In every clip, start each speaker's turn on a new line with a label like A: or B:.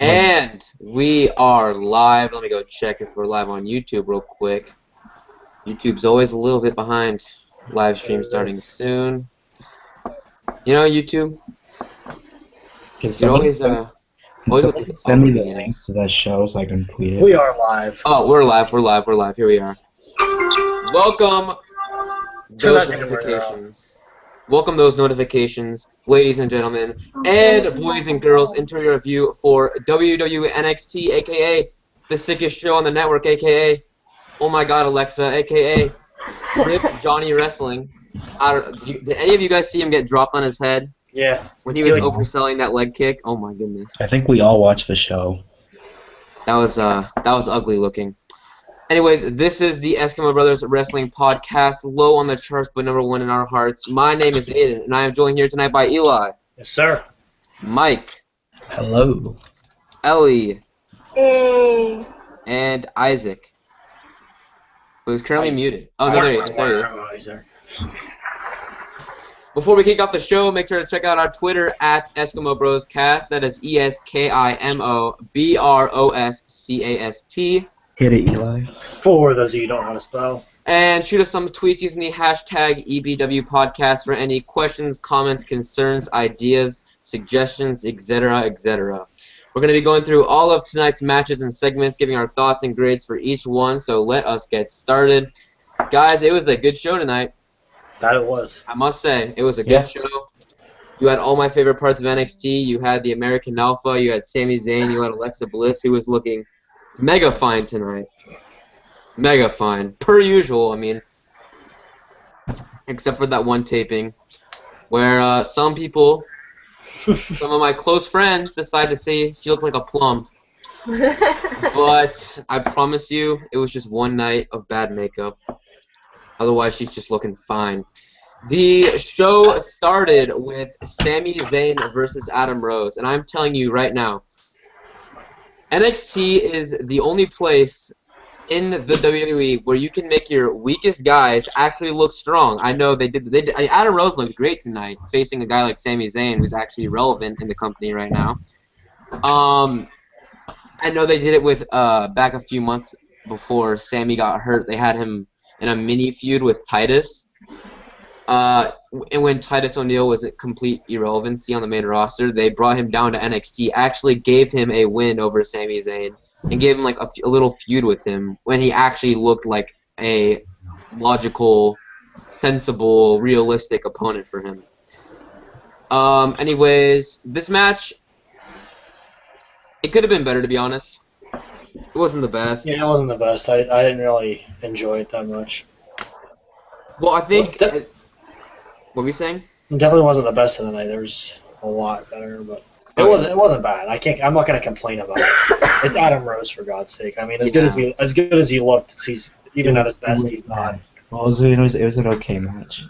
A: And we are live. Let me go check if we're live on YouTube real quick. YouTube's always a little bit behind. Live stream starting soon. You know, YouTube?
B: Can
A: You're
B: somebody,
A: always with these
B: send me the
A: updates.
B: link to that show so I can tweet it?
C: We are live.
A: Oh, we're live. Here we are. Welcome those notifications. Welcome those notifications, ladies and gentlemen, and boys and girls, into your review for WWE NXT, aka the sickest show on the network, aka Oh My God Alexa, aka Rip Johnny Wrestling. Did any of you guys see him get dropped on his head?
C: Yeah.
A: When he was overselling that leg kick? Oh my goodness.
B: I think we all watched the show.
A: That was ugly looking. Anyways, this is the Eskimo Brothers Wrestling Podcast, low on the charts but number one in our hearts. My name is Aiden, and I am joined here tonight by Eli.
C: Yes, sir.
A: Mike.
B: Hello.
A: Ellie.
D: Hey.
A: And Isaac, who's currently muted. Oh, no, there he is. Before we kick off the show, make sure to check out our Twitter at Eskimo Bros Cast. That is EskimoBroscast.
B: Hit it, Eli.
C: For those of you who don't want to spell.
A: And shoot us some tweets using the hashtag EBW Podcast for any questions, comments, concerns, ideas, suggestions, etc., etc. We're going to be going through all of tonight's matches and segments, giving our thoughts and grades for each one, so let us get started. Guys, it was a good show tonight.
C: That it was.
A: I must say, it was a good show. You had all my favorite parts of NXT. You had the American Alpha, you had Sami Zayn, you had Alexa Bliss, who was looking mega fine tonight. Mega fine. Per usual, I mean. Except for that one taping where some people, some of my close friends, decided to say she looked like a plum. But I promise you, it was just one night of bad makeup. Otherwise, she's just looking fine. The show started with Sami Zayn versus Adam Rose. And I'm telling you right now, NXT is the only place in the WWE where you can make your weakest guys actually look strong. I know they did. Adam Rose looked great tonight, facing a guy like Sami Zayn, who's actually relevant in the company right now. I know they did it with back a few months before Sami got hurt. They had him in a mini feud with Titus. And when Titus O'Neil was a complete irrelevancy on the main roster, they brought him down to NXT, actually gave him a win over Sami Zayn, and gave him like a little feud with him when he actually looked like a logical, sensible, realistic opponent for him. Anyways, this match, it could have been better, to be honest. It wasn't the best.
C: Yeah, it wasn't the best. I didn't really enjoy it that much.
A: Well, I think... What were you saying?
C: It definitely wasn't the best of the night. There was a lot better, but it wasn't bad. I'm not gonna complain about it. It's Adam Rose, for God's sake. I mean, as good as he looked, he's even at his best, he's not.
B: Well, it was an okay match.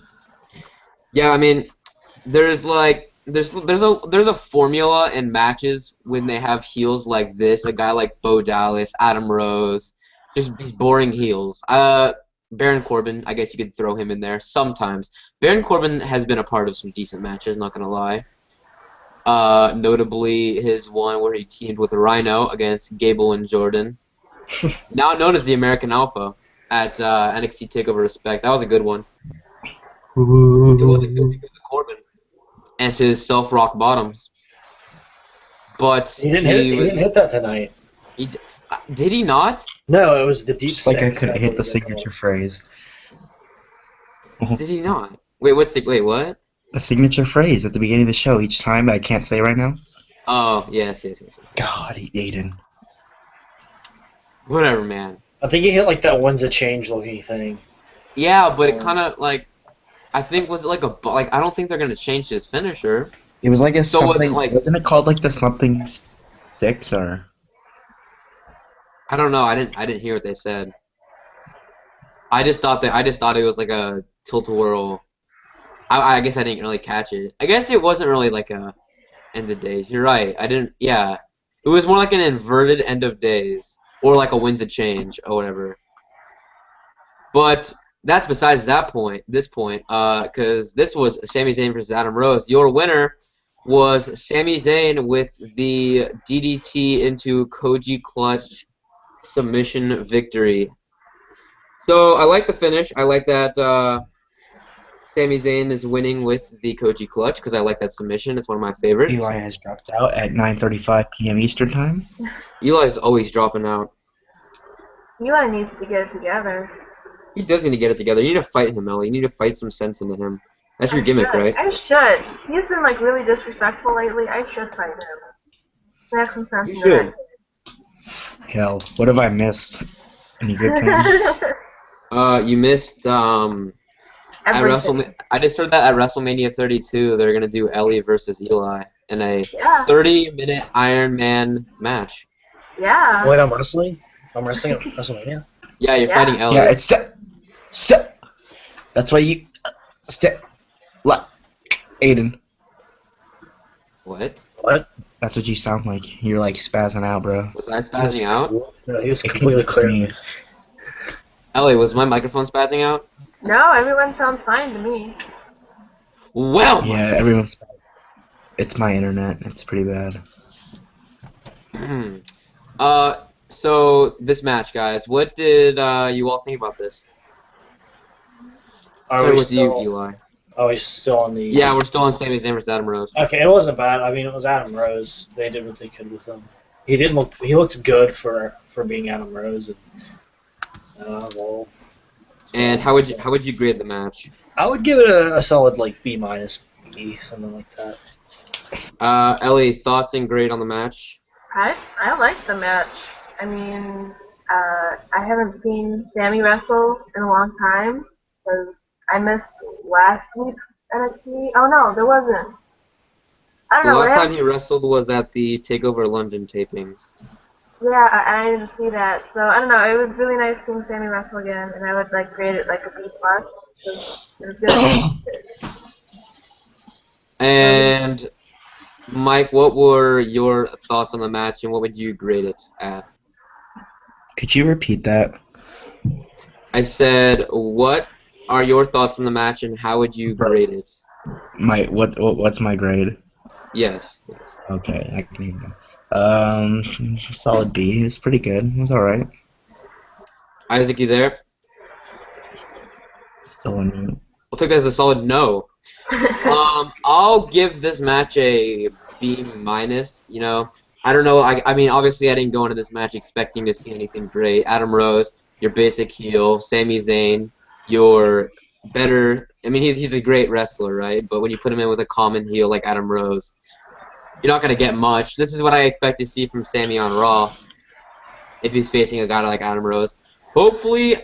A: Yeah, I mean, there's a formula in matches when they have heels like this, a guy like Bo Dallas, Adam Rose, just these boring heels. Baron Corbin, I guess you could throw him in there sometimes. Baron Corbin has been a part of some decent matches, not gonna lie. Notably his one where he teamed with Rhino against Gable and Jordan. Now known as the American Alpha at NXT TakeOver Respect. That was a good one. It was a good because of Corbin and his self-rock bottoms. But
C: he didn't hit that tonight.
A: Did he not?
C: No, it was the deep.
B: Just like I couldn't hit the signature phrase.
A: Did he not? Wait, what?
B: The signature phrase at the beginning of the show each time I can't say right now.
A: Oh, yes.
B: God, Aiden.
A: Whatever, man.
C: I think he hit like that when's a change looking thing.
A: Yeah, but it kind of like, I think was it like I don't think they're gonna change his finisher.
B: It was like a something. Wasn't it called like the something 6 or?
A: I don't know. I didn't hear what they said. I just thought it was like a tilt-a-whirl. I guess I didn't really catch it. I guess it wasn't really like a end of days. You're right. I didn't. Yeah, it was more like an inverted end of days, or like a wins a change or whatever. But that's besides this point, because this was Sami Zayn versus Adam Rose. Your winner was Sami Zayn with the DDT into Koji Clutch submission victory. So I like the finish. I like that Sami Zayn is winning with the Koji Clutch because I like that submission. It's one of my favorites.
B: Eli has dropped out at 9:35 p.m. Eastern Time.
A: Eli's always dropping out.
D: Eli needs to get it together.
A: He does need to get it together. You need to fight him, Ellie. You need to fight some sense into him. That's your gimmick, right?
D: I should. He's been like really disrespectful lately. I should fight him. Have some sense.
A: You should.
B: Hell, what have I missed? Any good things?
A: You missed at WrestleMania. I just heard that at WrestleMania 32, they're gonna do Ellie versus Eli in a 30-minute Iron Man match.
D: Yeah.
C: Wait, I'm wrestling? I'm wrestling at WrestleMania?
A: Yeah, you're fighting Ellie.
B: Yeah, it's step. That's why you step. Aiden.
A: What?
C: What?
B: That's what you sound like. You're like spazzing out, bro.
A: Was I spazzing out?
C: No, he was
B: It
C: completely
B: could be
C: clear.
B: me.
A: Ellie, was my microphone spazzing out?
D: No, everyone sounds fine to me.
A: Well.
B: Yeah, everyone's. It's my internet. It's pretty bad.
A: So this match, guys. What did you all think about this? Start with you, Eli.
C: Oh, he's still on the...
A: Yeah, we're still on Sami Zayn versus Adam Rose.
C: Okay, it wasn't bad. I mean, it was Adam Rose. They did what they could with him. He looked good for being Adam Rose. And, well,
A: And how would you grade the match?
C: I would give it a solid like B minus, B, something like that.
A: Ellie, thoughts and grade on the match?
D: I like the match. I mean, I haven't seen Sammy wrestle in a long time because I missed last week's NXT. Oh no, there wasn't. I don't
A: The
D: know.
A: last time he wrestled was at the TakeOver London tapings.
D: Yeah, I didn't see that. So I don't know. It was really nice seeing Sammy wrestle again, and I would like grade it like a B plus. It was good.
A: And Mike, what were your thoughts on the match, and what would you grade it at?
B: Could you repeat that?
A: I said, what are your thoughts on the match, and how would you grade it?
B: What's my grade?
A: Yes.
B: Okay, I can hear you. Solid B. It was pretty good. It was alright.
A: Isaac, you there?
B: Still in mute.
A: We'll take that as a solid no. I'll give this match a B minus. You know, I don't know. I mean, obviously, I didn't go into this match expecting to see anything great. Adam Rose, your basic heel. Sami Zayn, your better. I mean, he's a great wrestler, right? But when you put him in with a common heel like Adam Rose, you're not gonna get much. This is what I expect to see from Sami on Raw if he's facing a guy like Adam Rose. Hopefully,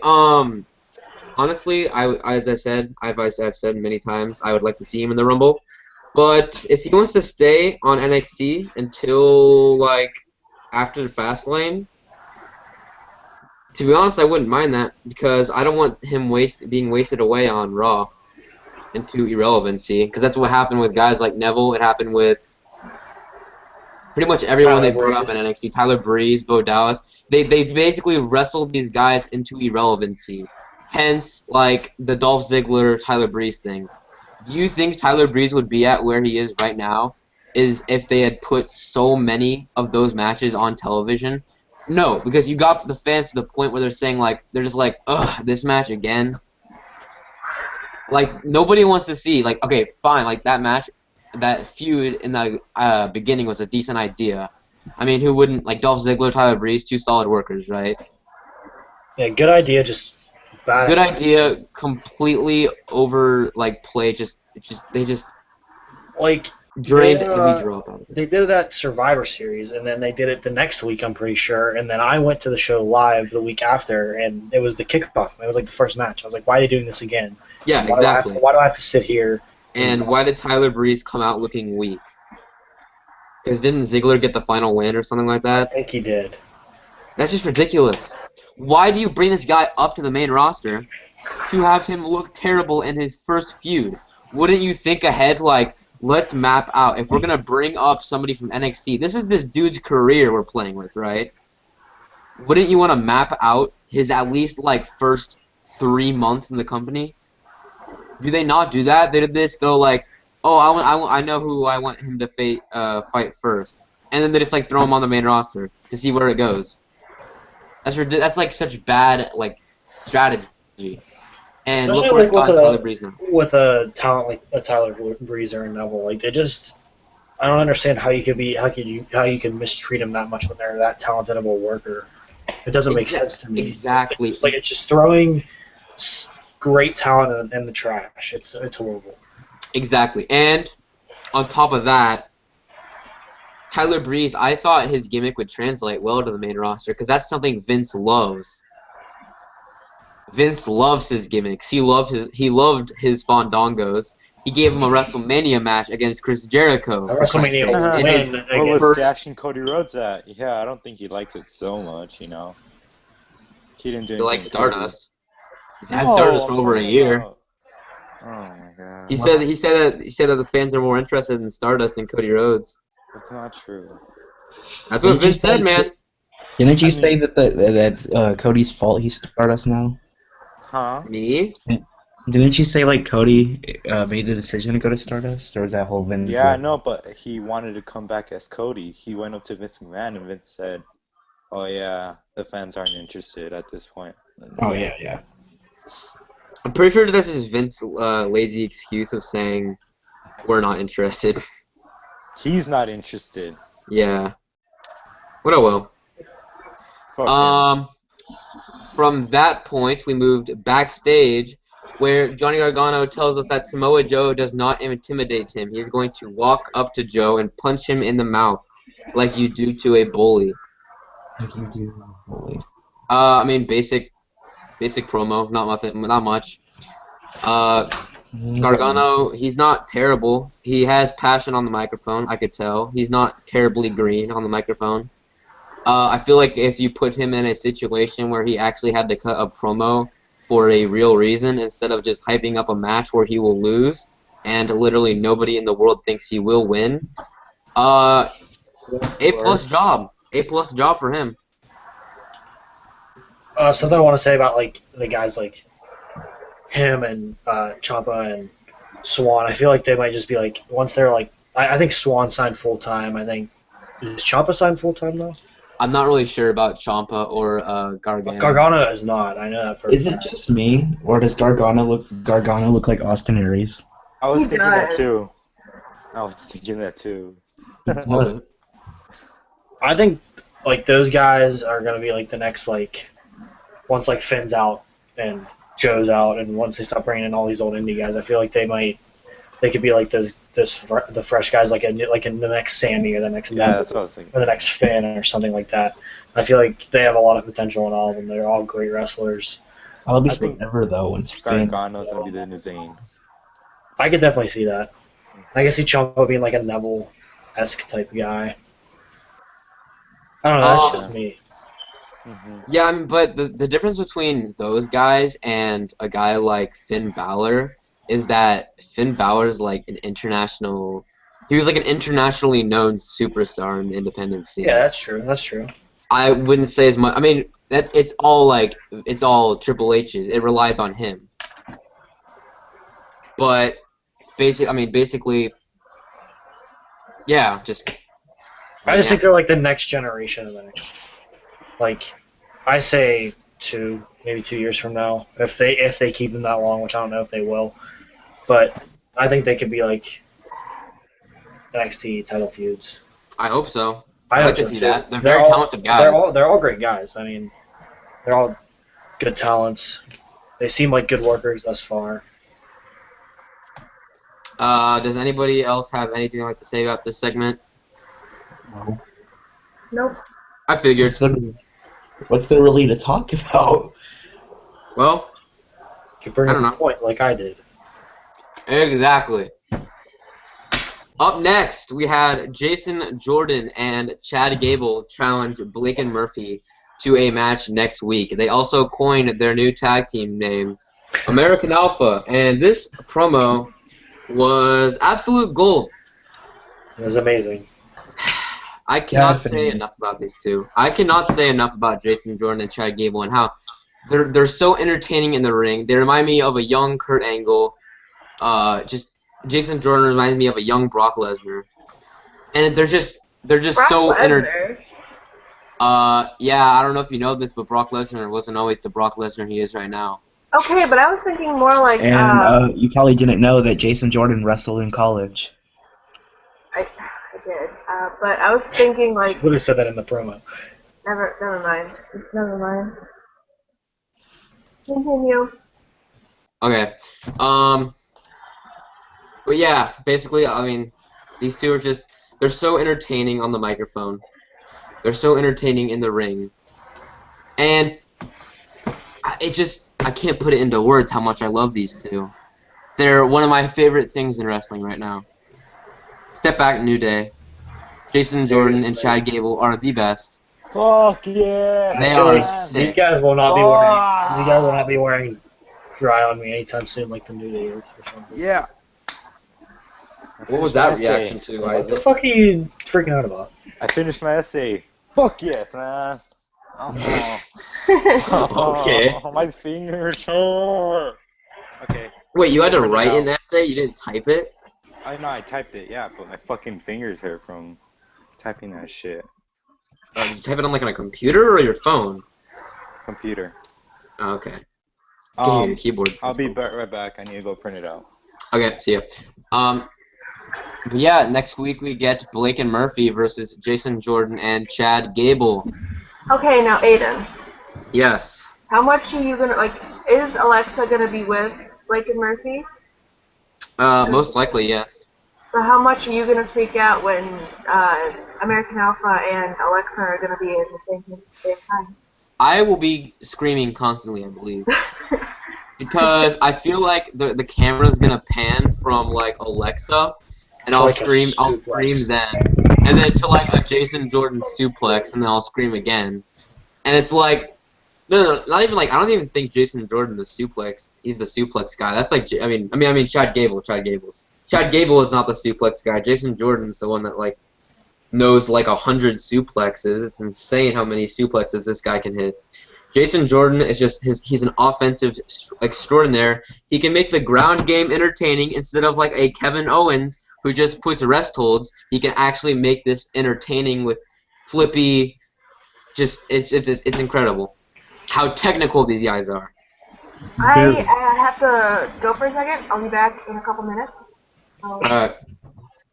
A: honestly, as I've said many times, I would like to see him in the Rumble. But if he wants to stay on NXT until like after the Fastlane, to be honest, I wouldn't mind that because I don't want him being wasted away on Raw into irrelevancy. Because that's what happened with guys like Neville. It happened with pretty much everyone they brought up in NXT. Tyler Breeze, Bo Dallas. They basically wrestled these guys into irrelevancy. Hence, like the Dolph Ziggler, Tyler Breeze thing. Do you think Tyler Breeze would be at where he is right now is if they had put so many of those matches on television? No, because you got the fans to the point where they're saying they're just like, ugh, this match again. Like nobody wants to see okay, fine, that match, that feud in the beginning was a decent idea. I mean, who wouldn't Dolph Ziggler, Tyler Breeze, two solid workers, right?
C: Yeah, good idea, just bad.
A: Good idea, completely played. They just drained every drop out of it.
C: They did that Survivor Series, and then they did it the next week, I'm pretty sure. And then I went to the show live the week after, and it was the kickoff. It was the first match. I was like, why are they doing this again?
A: Yeah, exactly.
C: Why do I have to sit here?
A: And why did Tyler Breeze come out looking weak? Because didn't Ziggler get the final win or something like that?
C: I think he did.
A: That's just ridiculous. Why do you bring this guy up to the main roster to have him look terrible in his first feud? Wouldn't you think ahead, let's map out, if we're going to bring up somebody from NXT, this is this dude's career we're playing with, right? Wouldn't you want to map out his at least, first 3 months in the company? Do they not do that? They did this, go oh, I know who I want him to fight first, and then they just like throw him on the main roster to see where it goes. That's like such bad like strategy. And look
C: Especially
A: where it's
C: like with
A: gotten Tyler
C: a
A: Breeze now.
C: with a talent like a Tyler Breeze or a Neville. Like they just, I don't understand how you can mistreat him that much when they're that talented of a worker. It doesn't make sense to me.
A: Exactly.
C: It's just throwing great talent in the trash. It's horrible.
A: Exactly. And on top of that, Tyler Breeze, I thought his gimmick would translate well to the main roster because that's something Vince loves. Vince loves his gimmicks. He loved his Fandangos. He gave him a WrestleMania match against Chris Jericho.
C: A
A: For Christ's
C: WrestleMania
A: sakes.
C: win
A: In his
C: against-
E: Where was
A: first-
E: Sash and Cody Rhodes at? Yeah, I don't think he likes it so much, you know. He didn't do
A: He
E: anything.
A: likes Stardust. He's had
E: No,
A: Stardust for
E: I'm
A: over a
E: talking
A: year.
E: about- Oh my god.
A: He said that the fans are more interested in Stardust than Cody Rhodes.
E: That's not true.
A: That's what
B: Didn't you
A: Vince said,
B: say-
A: man.
B: Didn't you
E: I
B: say
E: mean-
B: that's Cody's fault he's Stardust now?
E: Huh?
A: Me?
B: Didn't you say like Cody made the decision to go to Stardust, or was that whole Vince?
E: Yeah, I know, but he wanted to come back as Cody. He went up to Vince McMahon and Vince said, "Oh yeah, the fans aren't interested at this point."
B: Oh yeah.
A: I'm pretty sure this is Vince's lazy excuse of saying we're not interested.
E: He's not interested.
A: Yeah. What a well.
E: Fuck him.
A: From that point, we moved backstage, where Johnny Gargano tells us that Samoa Joe does not intimidate him. He's going to walk up to Joe and punch him in the mouth, like you do to a bully. I mean, basic promo, not much. Gargano, he's not terrible. He has passion on the microphone, I could tell. He's not terribly green on the microphone. I feel like if you put him in a situation where he actually had to cut a promo for a real reason instead of just hyping up a match where he will lose and literally nobody in the world thinks he will win, A+ job. A+ job for him.
C: Something I want to say about like the guys like him and Ciampa and Swan. I feel like they might just be like once they're like I think Swan signed full time. I think is Ciampa signed full time though?
A: I'm not really sure about Ciampa or Gargano.
C: Gargano is not. I know that for.
B: Is it just me, or does Gargano look like Austin Aries?
E: I was
D: He
E: thinking that
D: does.
E: too. I was thinking that too.
C: I think like those guys are gonna be like the next like once like Finn's out and Joe's out and once they stop bringing in all these old indie guys, I feel like they could be like the fresh guys like in the next Sammy or the next
E: Yeah,
C: Neville
E: that's what I was thinking.
C: or the next Finn or something like that. I feel like they have a lot of potential in all of them. They're all great wrestlers.
B: I'll be
E: I think
B: forever though once Finn.
E: Gargano's gonna be the new Zayn.
C: I could definitely see that. I can see Ciampa being like a Neville-esque type guy. I don't know. That's just me.
E: Mm-hmm.
A: Yeah, I mean, but the difference between those guys and a guy like Finn Balor is that Finn Balor's like an international. He was like an internationally known superstar in the independent scene.
C: Yeah, that's true. That's true.
A: I wouldn't say as much. I mean, it's all Triple H's. It relies on him. But basically, yeah, just.
C: I just think they're like the next generation of the next. Like, I say maybe 2 years from now, if they keep them that long, which I don't know if they will, but I think they could be like NXT title feuds.
A: I hope so.
C: I
A: I'd
C: hope
A: like to
C: so,
A: see
C: too.
A: that. They're very talented guys.
C: They're all great guys. I mean, they're all good talents. They seem like good workers thus far.
A: Does anybody else have anything they'd like to say about this segment?
B: No.
D: Nope.
A: I figured.
B: What's there really to talk about?
A: Well,
C: You bring
A: I
C: up
A: don't
C: a
A: know.
C: point like I did.
A: exactly. Up next, we had Jason Jordan and Chad Gable challenge Blake and Murphy to a match next week. They also coined their new tag team name, American Alpha, and this promo was absolute gold.
C: It was amazing.
A: I cannot say
B: Definitely.
A: enough about these two. I cannot say enough about Jason Jordan and Chad Gable and how they're so entertaining in the ring. They remind me of a young Kurt Angle, just Jason Jordan reminds me of a young Brock Lesnar, and they're just
D: Brock
A: so
D: Lesnar.
A: Yeah, I don't know if you know this, but Brock Lesnar wasn't always the Brock Lesnar he is right now.
D: Okay, but I was thinking more like
B: And you probably didn't know that Jason Jordan wrestled in college.
D: I did, but I was thinking
C: She
D: like
C: literally said that in the promo.
D: never mind. Never mind. Continue.
A: Okay. But yeah, basically, I mean, these two are they're so entertaining on the microphone. They're so entertaining in the ring. And I can't put it into words how much I love these two. They're one of my favorite things in wrestling right now. Step back, New Day. Jason Jordan and
C: Seriously.
A: Chad Gable are the best.
E: Fuck yeah!
A: They
C: I feel
A: are
C: like
A: sick.
C: these guys will not be wearing. These guys will not be wearing dry on me anytime soon, like the New Day is. For some reason.
E: Yeah.
A: What was that reaction to,
C: What the
A: Isaac?
C: fuck are you freaking out about?
E: I finished my essay. Fuck yes, man. Oh,
A: Okay.
E: my fingers hurt. Okay.
A: Wait, you had to
E: Open it
A: write an
E: out.
A: essay? You didn't type it?
E: I know I typed it, yeah, but my fucking fingers hurt from typing that shit.
A: Did you type it on like on a computer or your phone?
E: Computer.
A: Oh, okay. Can hear your keyboard.
E: I'll be right back. I need to go print it out.
A: Okay, see ya. But yeah, next week we get Blake and Murphy versus Jason Jordan and Chad Gable.
D: Okay, now Aiden,
A: Yes.
D: how much are you gonna like? Is Alexa gonna be with Blake and Murphy?
A: Most likely, yes.
D: So how much are you gonna freak out when American Alpha and Alexa are gonna be in the same time?
A: I will be screaming constantly, I believe. Because I feel like the camera's gonna pan from like Alexa, and I'll
C: Like a
A: scream
C: suplex.
A: then, and then to like a Jason Jordan suplex, and then I'll scream again, and it's like, no, not even like I don't even think Jason Jordan the suplex. He's the suplex guy. That's like I mean Chad Gable. Chad Gable is not the suplex guy. Jason Jordan's the one that like knows like 100 suplexes. It's insane how many suplexes this guy can hit. Jason Jordan is he's an offensive extraordinaire. He can make the ground game entertaining instead of like a Kevin Owens who just puts rest holds. He can actually make this entertaining with flippy. It's incredible how technical these guys are.
D: I have to go for a second. I'll be back in a couple minutes.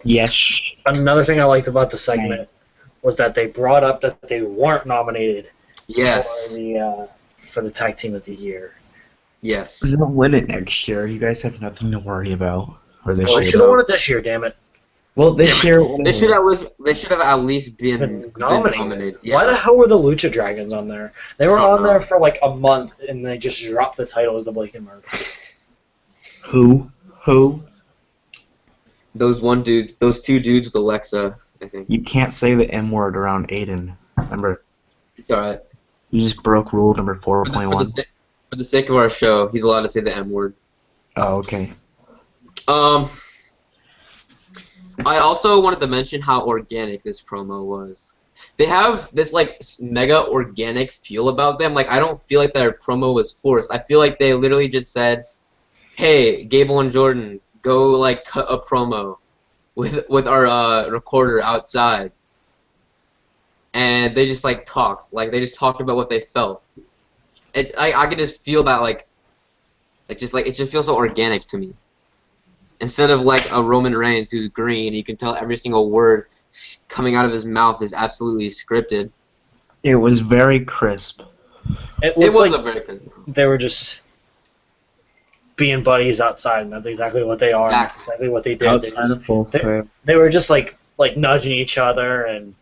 B: Yes.
C: Another thing I liked about the segment was that they brought up that they weren't nominated
A: Yes.
C: for the tag team of the year.
A: Yes.
B: We don't win it next year. You guys have nothing to worry about. Or this
C: Well, they
B: year.
C: should have won it this year, damn it.
B: Well, this year.
A: They should have at least been nominated. Yeah.
C: Why the hell were the Lucha Dragons on there? They were on there for like a month, and they just dropped the title as the Blake and Murphy.
B: Who?
A: Those two dudes with Alexa, I think.
B: You can't say the M word around Aiden. Remember,
A: It's alright.
B: you just broke rule number 4.1.
A: For the sake of our show, he's allowed to say the M word.
B: Oh, okay.
A: I also wanted to mention how organic this promo was. They have this like mega organic feel about them. Like I don't feel like their promo was forced. I feel like they literally just said, "Hey, Gable and Jordan, go like cut a promo with our recorder outside." And they just like talked. Like they just talked about what they felt. I could just feel that it just feels so organic to me. Instead of like a Roman Reigns who's green, you can tell every single word coming out of his mouth is absolutely scripted.
B: It was very crisp.
C: It
A: was
C: like
A: a very good.
C: they were just being buddies outside, and that's exactly what they are. And that's exactly what they did.
B: Outside of Full Sail.
C: They were just like nudging each other, and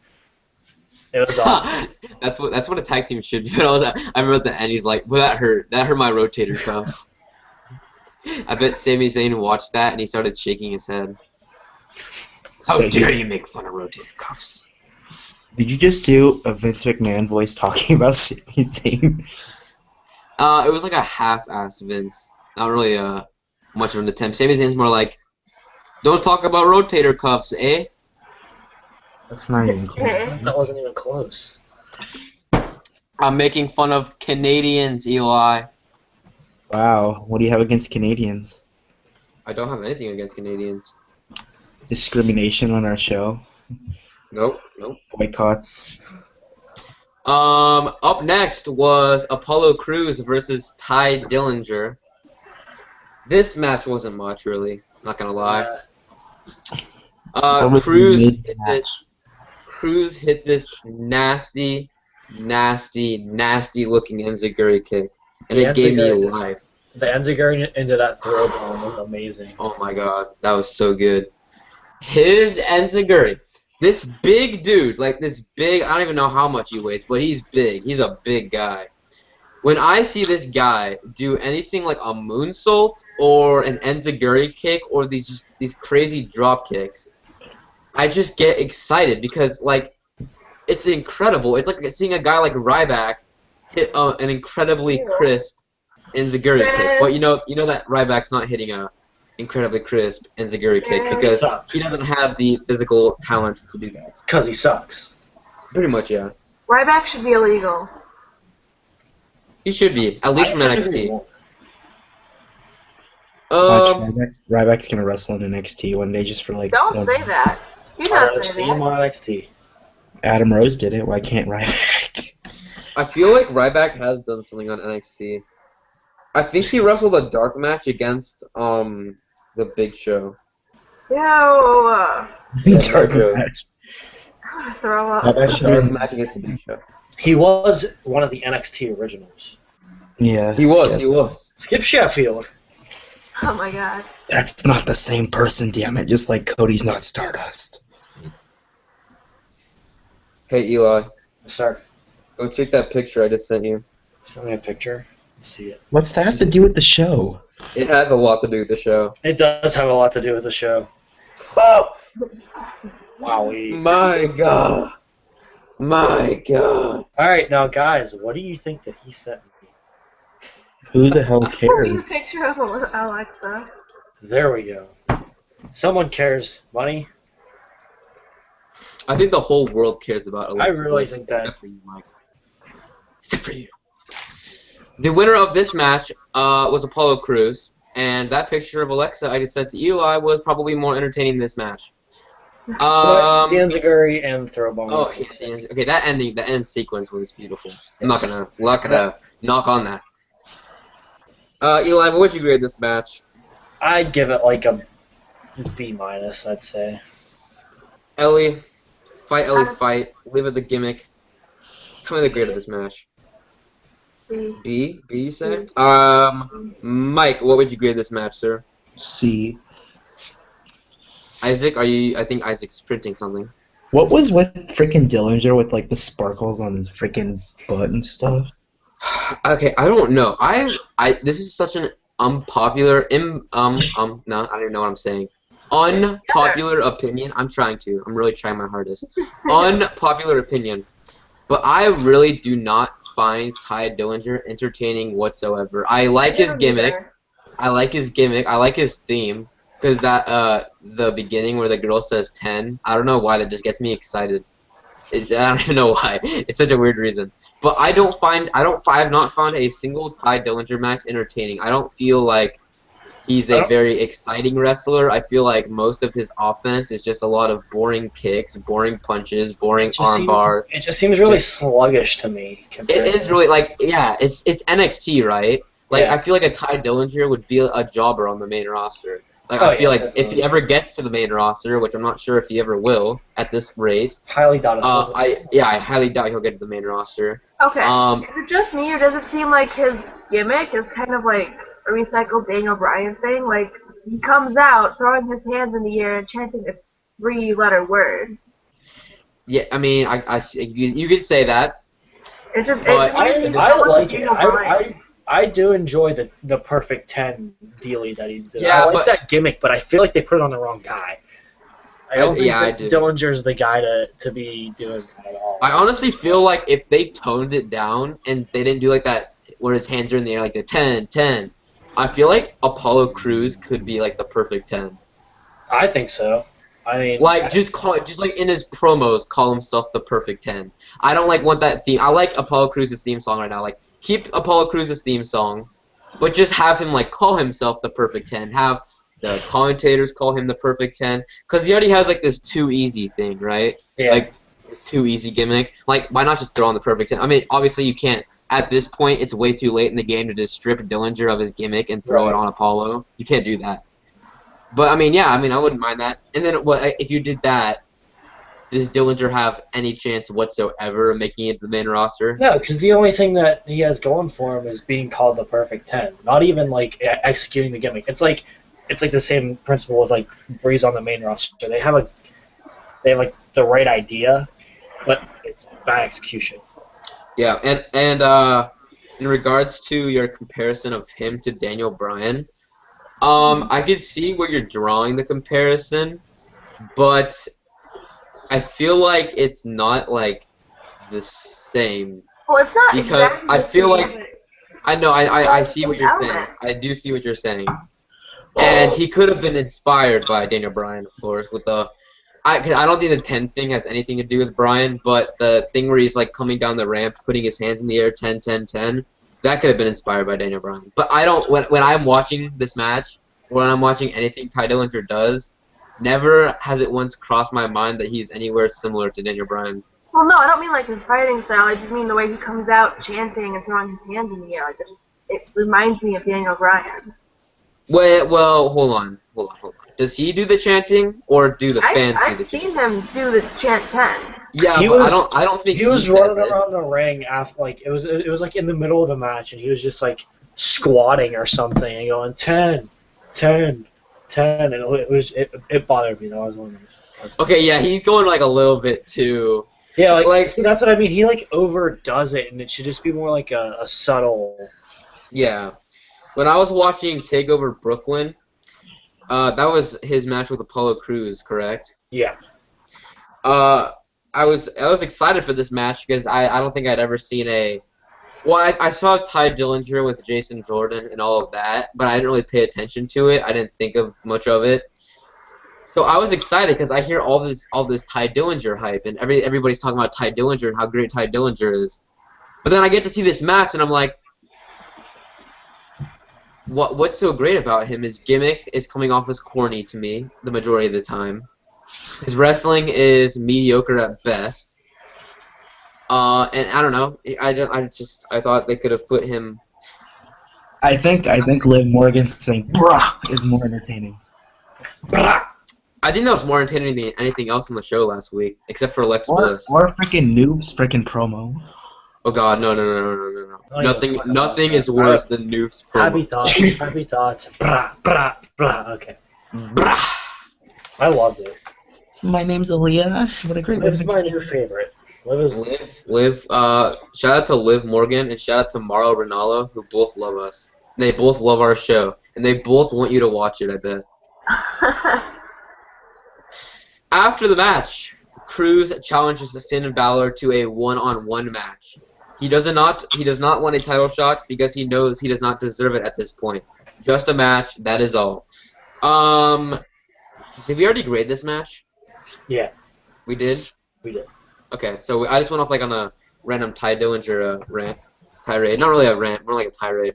C: it was awesome.
A: That's what a tag team should do. I remember at the end he's like, "Well, that hurt my rotator cuff." I bet Sami Zayn watched that and he started shaking his head. How dare you make fun of rotator cuffs?
B: Did you just do a Vince McMahon voice talking about Sami Zayn?
A: It was like a half-assed Vince. Not really much of an attempt. Sami Zayn's more like, "Don't talk about rotator cuffs, eh?"
B: That's not even close.
C: That wasn't even close.
A: I'm making fun of Canadians, Eli.
B: Wow, what do you have against Canadians?
A: I don't have anything against Canadians.
B: Discrimination on our show.
A: Nope, nope.
B: Boycotts.
A: Up next was Apollo Crews versus Ty Dillinger. This match wasn't much, really. Not gonna lie.
B: That was an
A: Crews
B: amazing
A: hit
B: match.
A: this. Crews hit this nasty looking enziguri kick, and
C: The
A: it gave me
C: enziguri-
A: life.
C: The enziguri into that throw bomb was amazing.
A: Oh my god, that was so good. His enziguri. This big dude, like this big, I don't even know how much he weighs, but he's big. He's a big guy. When I see this guy do anything like a moonsault or an enziguri kick or these crazy drop kicks, I just get excited because like it's incredible. It's like seeing a guy like Ryback hit an incredibly crisp enziguri kick. But you know that Ryback's not hitting a incredibly crisp enziguri kick because
C: sucks.
A: he doesn't have the physical talent to do that.
C: Because he sucks.
A: Pretty much, yeah.
D: Ryback should be illegal.
A: He should be, at least from NXT.
B: Watch,
A: Um,
B: Ryback's gonna wrestle in NXT one day just for like.
D: Don't
B: one-
D: say that. He
C: I'd rather
D: doesn't
C: see
D: say
C: him
D: that.
C: on NXT.
B: Adam Rose did it. Why can't Ryback?
A: I feel like Ryback has done something on NXT. I think he wrestled a dark match against the Big Show.
D: Ew.
B: Dark
A: Joe.
B: match.
D: Throw up.
B: That
A: A
B: should
A: dark
B: be-
A: match against the Big Show.
C: He was one of the NXT originals.
B: Yeah.
A: He was.
C: Skip Sheffield.
D: Oh my god.
B: That's not the same person, damn it. Just like Cody's not Stardust.
A: Hey Eli,
C: Sorry.
A: go check that picture I just sent you.
C: Send me a picture. Let's see it.
B: What's that have to do with the show?
A: It has a lot to do with the show.
C: It does have a lot to do with the show.
A: Oh
C: Wowie.
A: my god. My god.
C: Alright, now guys, what do you think that he sent me?
B: Who the hell
D: Send me a
B: cares?
D: picture of Alexa.
C: There we go. Someone cares. Money?
A: I think the whole world cares about Alexa
C: I really
A: Bliss,
C: think that-
A: except for you, Mike. Except for you. The winner of this match was Apollo Crews, and that picture of Alexa I just sent to Eli was probably more entertaining than this match.
C: The enziguri and throw bomb.
A: Oh, yes, yes. Okay, that end sequence was beautiful. I'm not gonna knock on that. Eli, what would you grade this match?
C: I'd give it like a B-, I'd say.
A: Ellie, fight. Live at the gimmick. Tell me the grade of this match.
D: See.
A: B, you say? Mike, what would you grade this match, sir?
B: C.
A: Isaac, I think Isaac's printing something.
B: What was with freaking Dillinger with like the sparkles on his freaking butt and stuff?
A: Okay, I don't know. This is such an unpopular no, I don't even know what I'm saying. Unpopular opinion. I'm really trying my hardest. Unpopular opinion. But I really do not find Ty Dillinger entertaining whatsoever. I like his gimmick. I like his theme. Because the beginning where the girl says 10, I don't know why, that just gets me excited. I don't even know why. It's such a weird reason. But I have not found a single Ty Dillinger match entertaining. I don't feel like he's a very exciting wrestler. I feel like most of his offense is just a lot of boring kicks, boring punches, boring armbar.
C: It just seems really sluggish to me.
A: It is really it's NXT, right? Like
C: Yeah.
A: I feel like a Ty Dillinger would be a jobber on the main roster. Like I feel like if he ever gets to the main roster, which I'm not sure if he ever will at this rate,
C: Highly doubt it.
A: I highly doubt he'll get to the main roster.
D: Okay. Is it just me, or does it seem like his gimmick is kind of like a recycled Daniel Bryan thing? Like, he comes out throwing his hands in the air and chanting a 3-letter word.
A: Yeah, I mean, you could say that.
D: It's just,
A: But
C: I
D: it's
C: like it.
D: Daniel Bryan.
C: I do enjoy the perfect 10 dealie that he's doing.
A: Yeah,
C: I like
A: but-
C: that gimmick, but I feel like they put it on the wrong guy. I don't think
A: I
C: that
A: do.
C: Dillinger's the guy to be doing that at all.
A: I honestly feel like if they toned it down and they didn't do like that where his hands are in the air, like the 10, I feel like Apollo Crews could be like the perfect 10.
C: I think so. I mean,
A: Like just like in his promos, call himself the perfect 10. I don't like want that theme. I like Apollo Crews' theme song right now. Like keep Apollo Crews' theme song, but just have him like call himself the perfect 10. Have The commentators call him the perfect 10 because he already has like this too easy thing, right?
C: Yeah.
A: Like this too easy gimmick. Like why not just throw on the perfect 10? I mean, obviously you can't. At this point, it's way too late in the game to just strip Dillinger of his gimmick and throw it on Apollo. You can't do that. But I mean, yeah, I mean, I wouldn't mind that. And then what if you did that? Does Dillinger have any chance whatsoever of making it to the main roster?
C: No, because the only thing that he has going for him is being called the perfect 10. Not even like executing the gimmick. It's like the same principle as like Breeze on the main roster. They have like the right idea, but it's bad execution.
A: Yeah, and in regards to your comparison of him to Daniel Bryan, I could see where you're drawing the comparison, but I feel like it's not like the same
D: Well, it's not
A: because
D: exactly
A: I
D: the
A: feel
D: same,
A: like
D: but
A: I know I see what you're saying.
D: element.
A: I do see what you're saying, and he could have been inspired by Daniel Bryan, of course, with the. Cause I don't think the 10 thing has anything to do with Bryan, but the thing where he's like coming down the ramp, putting his hands in the air, 10, 10, 10, that could have been inspired by Daniel Bryan. But I don't. When I'm watching this match, when I'm watching anything Ty Dillinger does, never has it once crossed my mind that he's anywhere similar to Daniel Bryan.
D: Well, no, I don't mean like his fighting style. I just mean the way he comes out chanting and throwing his hands in the air. Like it reminds me of Daniel Bryan.
A: Well, hold on. Does he do the chanting or do the fans do the
D: I've seen
A: chanting?
D: him do the chant 10.
A: Yeah,
C: He
A: but
C: was-
A: I don't think
C: He was
A: says
C: running
A: it.
C: around the ring after like it was like in the middle of the match, and he was just like squatting or something and going 10, 10, 10, and it bothered me though. I was wondering.
A: Okay, yeah, he's going like a little bit too.
C: Yeah,
A: Like-
C: see, that's what I mean. He like overdoes it, and it should just be more like a subtle.
A: Yeah. When I was watching TakeOver Brooklyn, that was his match with Apollo Crews, correct?
C: Yeah.
A: I was excited for this match because I don't think I'd ever seen a. Well, I saw Ty Dillinger with Jason Jordan and all of that, but I didn't really pay attention to it. I didn't think of much of it. So I was excited because I hear all this Ty Dillinger hype, and everybody's talking about Ty Dillinger and how great Ty Dillinger is. But then I get to see this match, and I'm like, what's so great about him? His gimmick is coming off as corny to me the majority of the time. His wrestling is mediocre at best. And I don't know. I thought they could have put him.
B: I think Liv Morgan saying "bruh" is more entertaining.
A: I think that was more entertaining than anything else on the show last week, except for Alexa Bliss.
B: Or freaking Noob's freaking promo.
A: Oh God, no.
C: Oh,
A: Nothing is worse than Noof's
C: Happy
A: promo.
C: thoughts. Happy thoughts. Brah, brah, brah. Okay.
A: Brah.
C: I loved it.
B: My name's Aaliyah. What a great
C: Liv's
B: way
C: my
B: to
C: new favorite. Liv is.
A: Liv, shout out to Liv Morgan and shout out to Mauro Ranallo, who both love us. They both love our show, and they both want you to watch it, I bet. After the match, Cruz challenges Finn Balor to a one-on-one match. He does not want a title shot because he knows he does not deserve it at this point. Just a match, that is all. Did we already grade this match?
C: Yeah,
A: We did?
C: we did.
A: Okay, so I just went off like on a random Ty Dillinger rant. Tirade. Not really a rant, more like a tirade.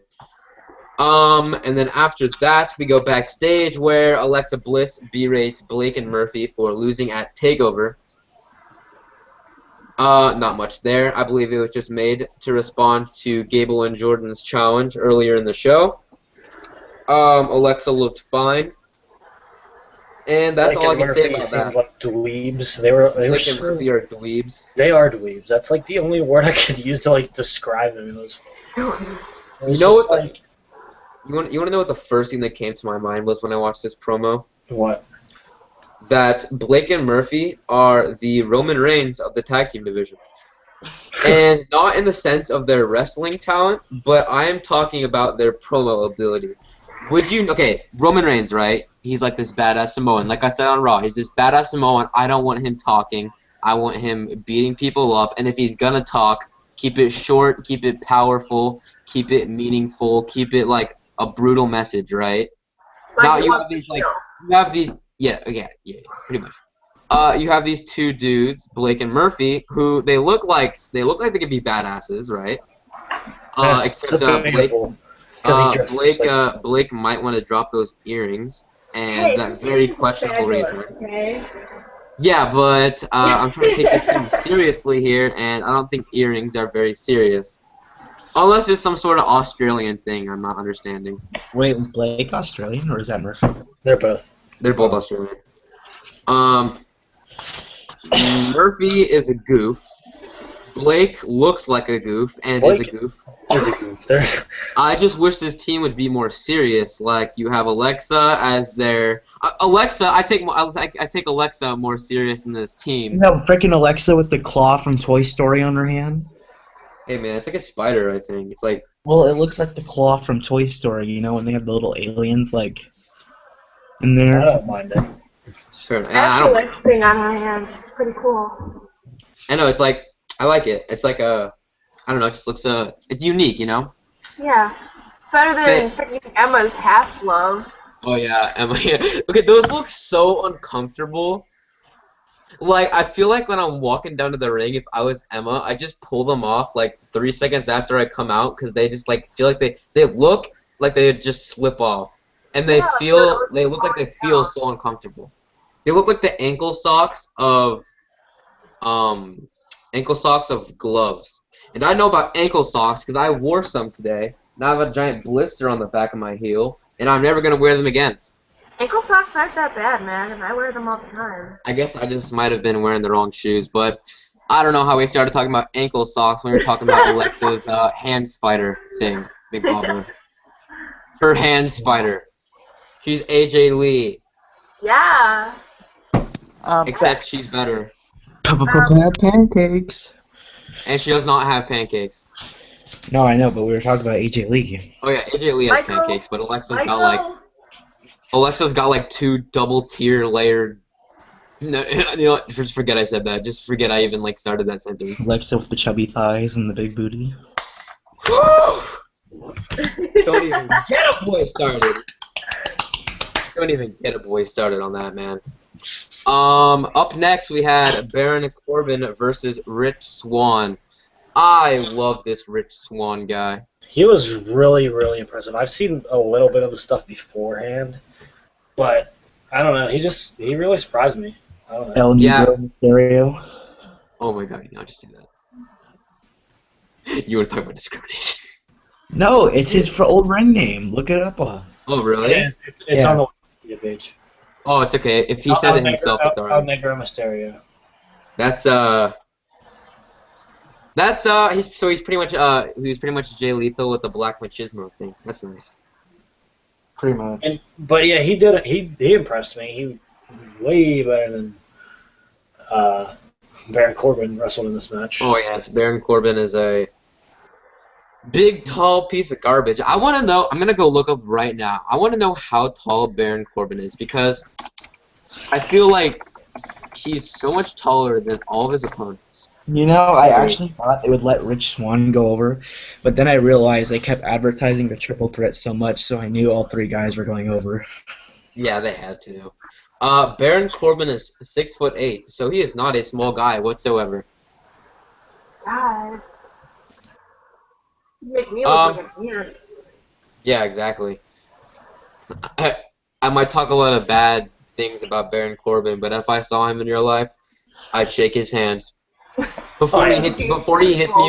A: And then after that, we go backstage where Alexa Bliss berates Blake and Murphy for losing at TakeOver. Not much there. I believe it was just made to respond to Gable and Jordan's challenge earlier in the show. Alexa looked fine. And that's all I can say about that.
C: Like dweebs. They were
A: Blake and Murphy are dweebs.
C: They are dweebs. That's like the only word I could use to like describe them. It was
A: You know what?
C: like
A: You want to know what the first thing that came to my mind was when I watched this promo?
C: what?
A: That Blake and Murphy are the Roman Reigns of the tag team division. And not in the sense of their wrestling talent, but I am talking about their promo ability. Okay, Roman Reigns, right? He's like this badass Samoan. Like I said on Raw, he's this badass Samoan. I don't want him talking. I want him beating people up. And if he's gonna talk, keep it short, keep it powerful, keep it meaningful, keep it like a brutal message, right? Now you have these pretty much. You have these two dudes, Blake and Murphy, who they look like they could be badasses, right? Except Blake might want to drop those earrings. and that very
D: he's
A: questionable
D: fabulous,
A: retard.
D: okay?
A: Yeah, but I'm trying to take this team seriously here, and I don't think earrings are very serious. Unless it's some sort of Australian thing I'm not understanding.
B: Wait, was Blake Australian or is that Murphy?
C: They're both.
A: They're both Australian. Murphy is a goof. Blake looks like a goof and is a
C: Blake
A: goof.
C: is a goof. They're
A: I just wish this team would be more serious. Like you have Alexa as their Alexa. I take Alexa more serious in this team.
B: You have freaking Alexa with the claw from Toy Story on her hand.
A: Hey man, it's like a spider. I think it's like.
B: Well, it looks like the claw from Toy Story. You know when they have the little aliens like in there.
C: I don't mind it.
A: Sure, I
D: That's
A: don't.
D: the next thing on her hand. Pretty cool.
A: I know it's like I like it. It's like a. I don't know. It just looks It's unique, you know.
D: Yeah. Better than freaking Emma's half glove.
A: Oh yeah, Emma. Yeah. Okay, those look so uncomfortable. Like I feel like when I'm walking down to the ring, if I was Emma, I just pull them off like 3 seconds after I come out because they just like feel like they look like they just slip off, and they look like they feel so uncomfortable. They look like the ankle socks of gloves. And I know about ankle socks because I wore some today. And I have a giant blister on the back of my heel, and I'm never gonna wear them again.
D: Ankle socks aren't that bad, man, and I wear them all the time.
A: I guess I just might have been wearing the wrong shoes, but I don't know how we started talking about ankle socks when we were talking about Alexa's hand spider thing, Big Bobber. Her hand spider. She's AJ Lee,
D: Yeah.
A: except she's better,
B: Pancakes.
A: and she does not have pancakes.
B: No, I know, but we were talking about AJ Lee.
A: Oh yeah, AJ Lee has pancakes, but Alexa's got like 2 double-tier layered. No, you know what? Just forget I said that. Just forget I even like started that sentence.
B: Alexa with the chubby thighs and the big booty.
A: Don't even get a boy started. Don't even get a boy started on that, man. Up next we had Baron Corbin versus Rich Swann. I love this Rich Swann guy.
C: He was really, really impressive. I've seen a little bit of the stuff beforehand, but I don't know. He really surprised me. I don't know.
B: El Negro Stereo.
A: Oh my god, you know, just say that. You want to talk about discrimination?
B: No, it's his old ring name. Look it up on.
A: Oh really?
C: It's on the Wikipedia page.
A: Oh, it's okay. If he said it himself, it's
C: El
A: alright.
C: Negro Mysterio.
A: He's pretty much Jay Lethal with the Black Machismo thing. That's nice.
B: Pretty much.
C: But yeah, he impressed me. He way better than Baron Corbin wrestled in this match.
A: Oh yes, Baron Corbin is a big, tall piece of garbage. I want to know. I'm gonna go look up right now. I want to know how tall Baron Corbin is because I feel like he's so much taller than all of his opponents.
B: You know, I actually thought they would let Rich Swann go over, but then I realized they kept advertising the triple threat so much, so I knew all 3 guys were going over.
A: Yeah, they had to. Baron Corbin is 6'8", so he is not a small guy whatsoever.
D: God. You make me look like an ant.
A: Yeah, exactly. I might talk a lot of bad things about Baron Corbin, but if I saw him in real life, I'd shake his hand. Before he hits me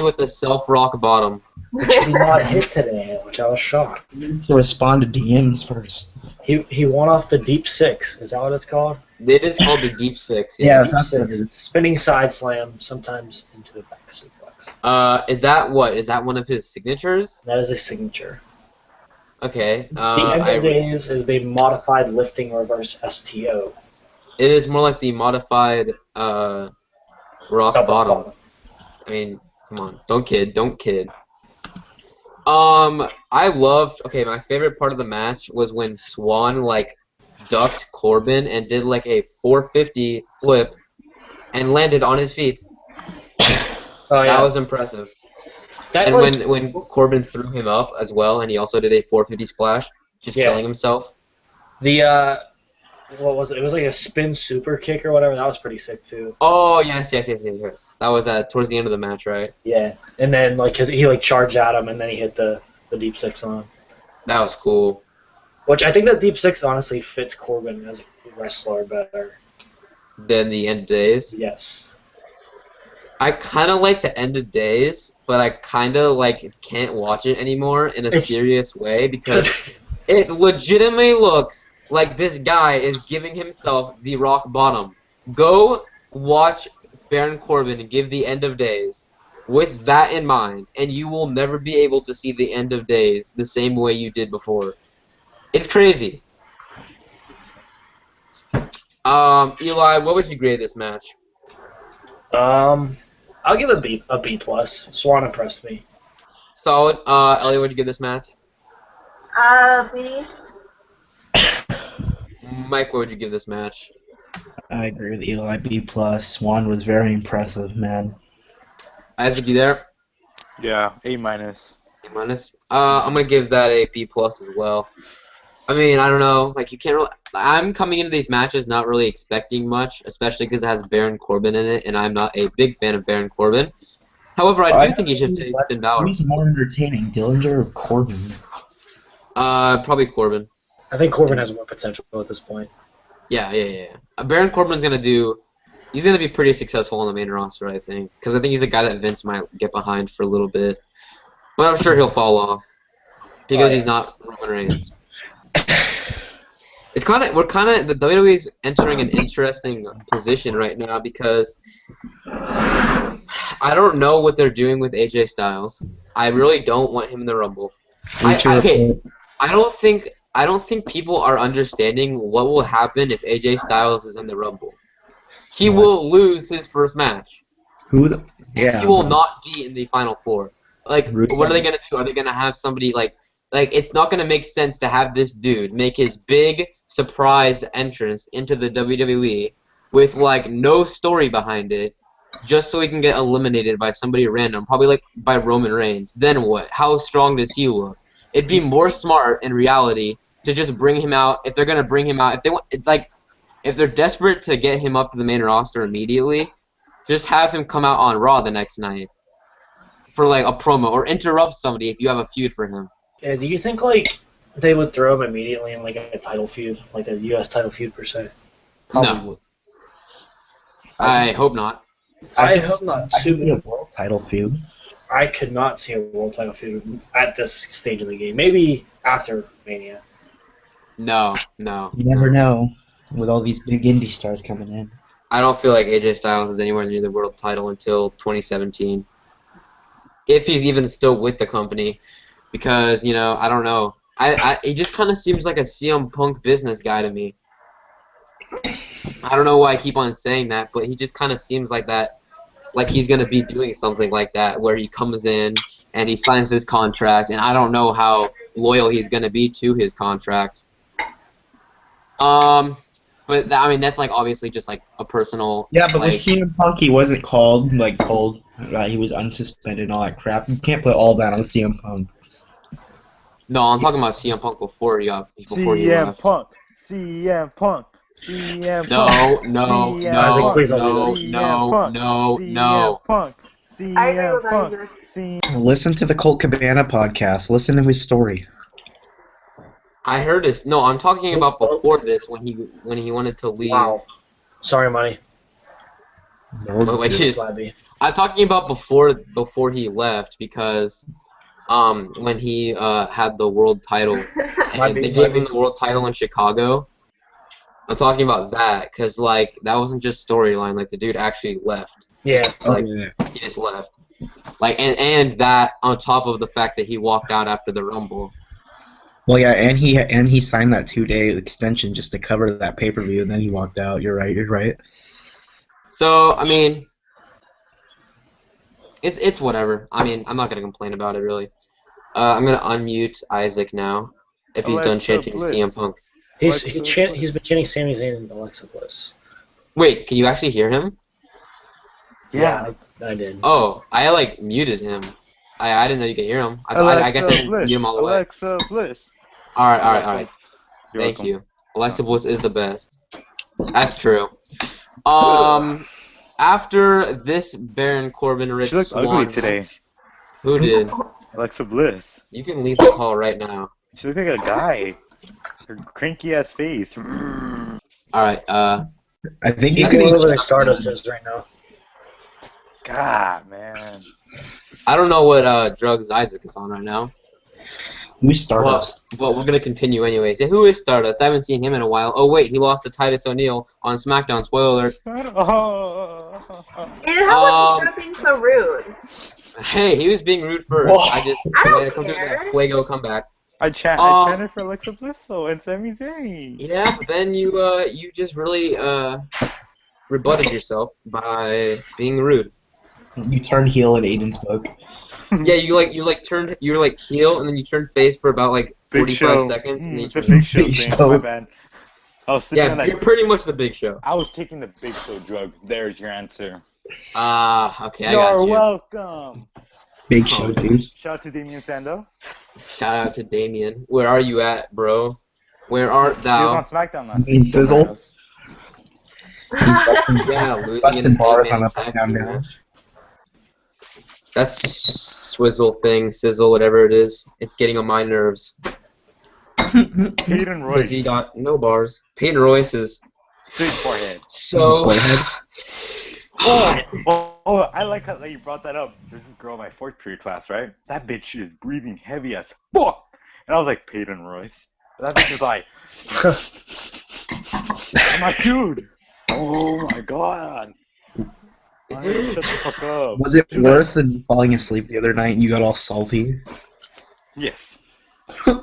A: with the self-rock bottom.
C: Which he not hit today, which I was shocked.
B: To respond to DMs first.
C: He won off the deep 6. Is that what it's called?
A: It is called the deep 6.
B: Yeah,
C: Deep
B: that's what it
C: 6.
B: is.
C: Spinning side slam, sometimes into the back suplex.
A: Is that what? Is that one of his signatures?
C: That is a signature.
A: Okay.
C: The end of days is the modified lifting reverse STO.
A: It is more like the modified rock bottom. I mean, come on, don't kid. My favorite part of the match was when Swann like ducked Corbin and did like a 450 flip and landed on his feet.
C: Oh, yeah.
A: That was impressive.
C: That,
A: And
C: like,
A: when Corbin threw him up as well, and he also did a 450 splash, just killing himself.
C: the what was it? It was like a spin super kick or whatever. That was pretty sick too.
A: Oh yes. That was towards the end of the match, right?
C: Yeah, and then like he like charged at him, and then he hit the deep 6 on him.
A: That was cool.
C: Which I think that Deep Six honestly fits Corbin as a wrestler better.
A: Than the end of days.
C: Yes.
A: I kind of like the end of days, but I kind of like can't watch it anymore in a serious way because it legitimately looks like this guy is giving himself the rock bottom. Go watch Baron Corbin give the end of days with that in mind, and you will never be able to see the end of days the same way you did before. It's crazy. Eli, what would you grade this match?
C: I'll give it a B plus. Swan impressed me.
A: Solid. Ellie, what'd you give this match?
D: B.
A: Mike, what would you give this match?
B: I agree with Eli. B plus. Swan was very impressive, man.
A: Isaac, you there?
E: Yeah, A minus.
A: A minus. I'm gonna give that a B plus as well. I mean, I don't know. Like, you can't really. I'm coming into these matches not really expecting much, especially because it has Baron Corbin in it, and I'm not a big fan of Baron Corbin. However, I do think he should face Finn Balor.
B: Who's more entertaining, Dillinger or Corbin?
A: Probably Corbin.
C: I think Corbin has more potential at this point.
A: Yeah. Baron Corbin's gonna do. He's gonna be pretty successful on the main roster, I think, because I think he's a guy that Vince might get behind for a little bit, but I'm sure he'll fall off because he's not Roman Reigns. The WWE's entering an interesting position right now because I don't know what they're doing with AJ Styles. I really don't want him in the Rumble. I don't think people are understanding what will happen if AJ Styles is in the Rumble. He will lose his first match. He will not be in the Final Four. Like, what are they gonna do? Are they gonna have somebody like it's not gonna make sense to have this dude make his big surprise entrance into the WWE with like no story behind it, just so he can get eliminated by somebody random, probably like by Roman Reigns. Then what? How strong does he look? It'd be more smart in reality to just bring him out. If they're gonna bring him out, if they want, it's like if they're desperate to get him up to the main roster immediately, just have him come out on Raw the next night for like a promo or interrupt somebody if you have a feud for him.
C: Yeah, do you think like they would throw him immediately in like a title feud, like a U.S. title feud per se?
A: No. I hope not.
C: I hope not.
B: I could see a world title feud.
C: I could not see a world title feud at this stage of the game. Maybe after Mania.
A: No.
B: You never know with all these big indie stars coming in.
A: I don't feel like AJ Styles is anywhere near the world title until 2017. If he's even still with the company. Because, I don't know. He just kind of seems like a CM Punk business guy to me. I don't know why I keep on saying that, but he just kind of seems like that. Like he's going to be doing something like that where he comes in and he signs his contract, and I don't know how loyal he's going to be to his contract. But that's like obviously just like a personal.
B: Yeah, but with CM Punk, he wasn't told that he was unsuspended and all that crap. You can't put all that on CM Punk.
A: No, I'm talking about CM Punk before he left.
E: CM Punk.
A: No.
B: Listen to the Colt Cabana podcast. Listen to his story.
A: I heard this. No, I'm talking about before this when he wanted to leave.
C: Wow. Sorry, Money.
A: I'm talking about before he left because when he had the world title and they gave him the world title in Chicago. I'm talking about that because like that wasn't just storyline. Like the dude actually left.
C: Yeah.
A: He just left. Like and that on top of the fact that he walked out after the Rumble.
B: Well, yeah, and he signed that 2-day extension just to cover that pay-per-view, and then he walked out. You're right.
A: So I mean, it's whatever. I mean, I'm not gonna complain about it really. I'm gonna unmute Isaac now if he's done chanting CM Punk.
C: He's been chanting Sami Zayn and Alexa Bliss.
A: Wait, can you actually hear him?
C: Yeah, I did.
A: Oh, I muted him. I didn't know you could hear him. I guess I didn't mute him all the way.
E: Alexa Bliss.
A: All right. Thank you. Alexa Bliss is the best. That's true. After this Baron Corbin Rich
E: She looked
A: Swann
E: ugly today.
A: Who did?
E: Alexa Bliss.
A: You can leave the call right now.
E: She looked like a guy. Her cranky ass face.
A: All right.
B: I think
C: You
B: you
C: can
B: can
C: live
B: eat
C: where Stardust is right now.
E: God, man.
A: I don't know what drugs Isaac is on right now.
B: Who's Stardust?
A: But we're gonna continue anyways. Yeah, who is Stardust? I haven't seen him in a while. Oh wait, he lost to Titus O'Neil on SmackDown. Spoiler alert.
E: Oh.
D: And how much is that being so rude?
A: Hey, he was being rude first.
B: Whoa.
A: I
D: I
A: had to
D: don't
A: come through with that
D: care.
A: Fuego comeback.
E: I chanted for Alexa Bliss though and Sami Zayn.
A: Yeah, but then you just really rebutted yourself by being rude.
B: You turned heel in Aiden spoke.
A: Yeah, you're like heel and then you turned face for about like
E: Big
A: 45
E: Show.
A: seconds and then you
E: It's a
A: turned.
E: Big Show
B: Big
E: thing.
B: Show.
E: My bad. I was sitting on
A: Yeah,
E: that.
A: you're pretty much the Big Show.
E: I was taking the Big Show drug. There's your answer.
A: Okay, I got you.
E: Welcome.
B: Big Show juice.
E: Shout out to Damien Sandow.
A: Shout out to Damien. Where are you at, bro? Where art
E: He was
A: thou?
E: on SmackDown last
B: Mean
E: week.
B: Sizzle. He's busting,
A: Yeah, losing
B: busting
A: in
B: bars on
A: eight-man
B: a
A: tag
B: down
A: team
B: down.
A: match. That's swizzle thing, sizzle, whatever it is. It's getting on my nerves.
E: Peyton
A: Because
E: Royce.
A: he got no bars. Peyton Royce is
E: Big forehead.
A: so.
B: Forehead.
E: Oh, I like how you brought that up. There's this girl in my fourth period class, right? That bitch is breathing heavy as fuck. And I was like, Peyton Royce. But that bitch is like, I'm like, dude. Oh my god. Shut the fuck up.
B: Was it
E: She was like,
B: worse than falling asleep the other night and you got all salty?
E: yes.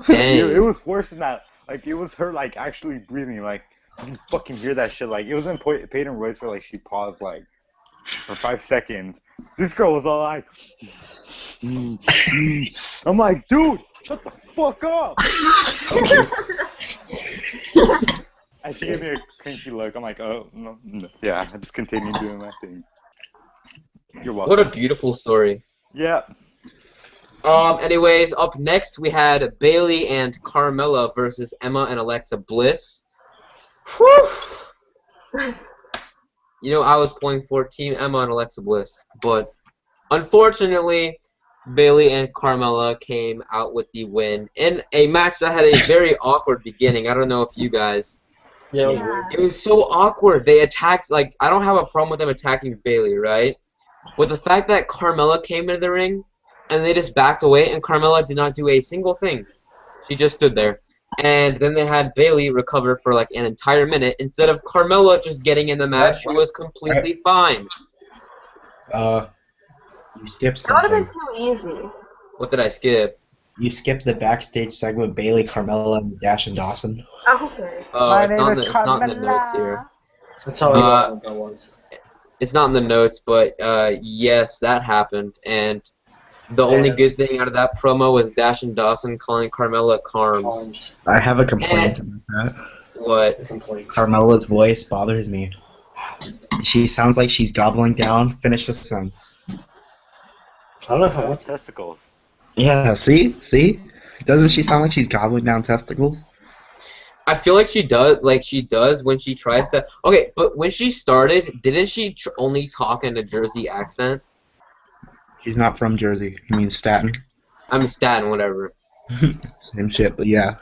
A: Dang.
E: It was worse than that. Like, it was her, like, actually breathing. Like, you can fucking hear that shit. Like, it was in Peyton Royce where, like, she paused, like, for 5 seconds. This girl was all like, I'm like, dude, shut the fuck up. And she gave me a cranky look. I'm like, oh, no. Yeah, I just continued doing my thing. You're welcome.
A: What a beautiful story.
E: Yeah.
A: Anyways, up next we had Bailey and Carmella versus Emma and Alexa Bliss. Whew. You know, I was pulling for Team Emma and Alexa Bliss, but unfortunately, Bailey and Carmella came out with the win in a match that had a very awkward beginning. I don't know if you guys.
C: Yeah, it was
D: Yeah.
C: weird.
A: It was so awkward. They attacked, like, I don't have a problem with them attacking Bailey, right? But the fact that Carmella came into the ring and they just backed away and Carmella did not do a single thing. She just stood there. And then they had Bailey recover for like an entire minute instead of Carmella just getting in the match. She was completely fine.
B: You skipped
D: That would have
B: something.
D: been too easy.
A: What did I skip?
B: You skipped the backstage segment with Bailey, Carmella, and Dash and Dawson.
D: Oh, okay.
A: Oh, it's not in the notes here.
C: That's how irrelevant that was.
A: It's not in the notes, but yes, that happened. And the only good thing out of that promo was Dash and Dawson calling Carmella Carms.
B: I have a complaint about that.
A: What?
C: Complaints.
B: Carmella's voice bothers me. She sounds like she's gobbling down. Finish the sentence.
C: I don't know if I want to.
E: Testicles.
B: Yeah, see? Doesn't she sound like she's gobbling down testicles?
A: I feel like she does when she tries to. Okay, but when she started, didn't she only talk in a Jersey accent?
B: She's not from Jersey. You mean Staten?
A: I'm Staten, whatever.
B: Same shit, but yeah.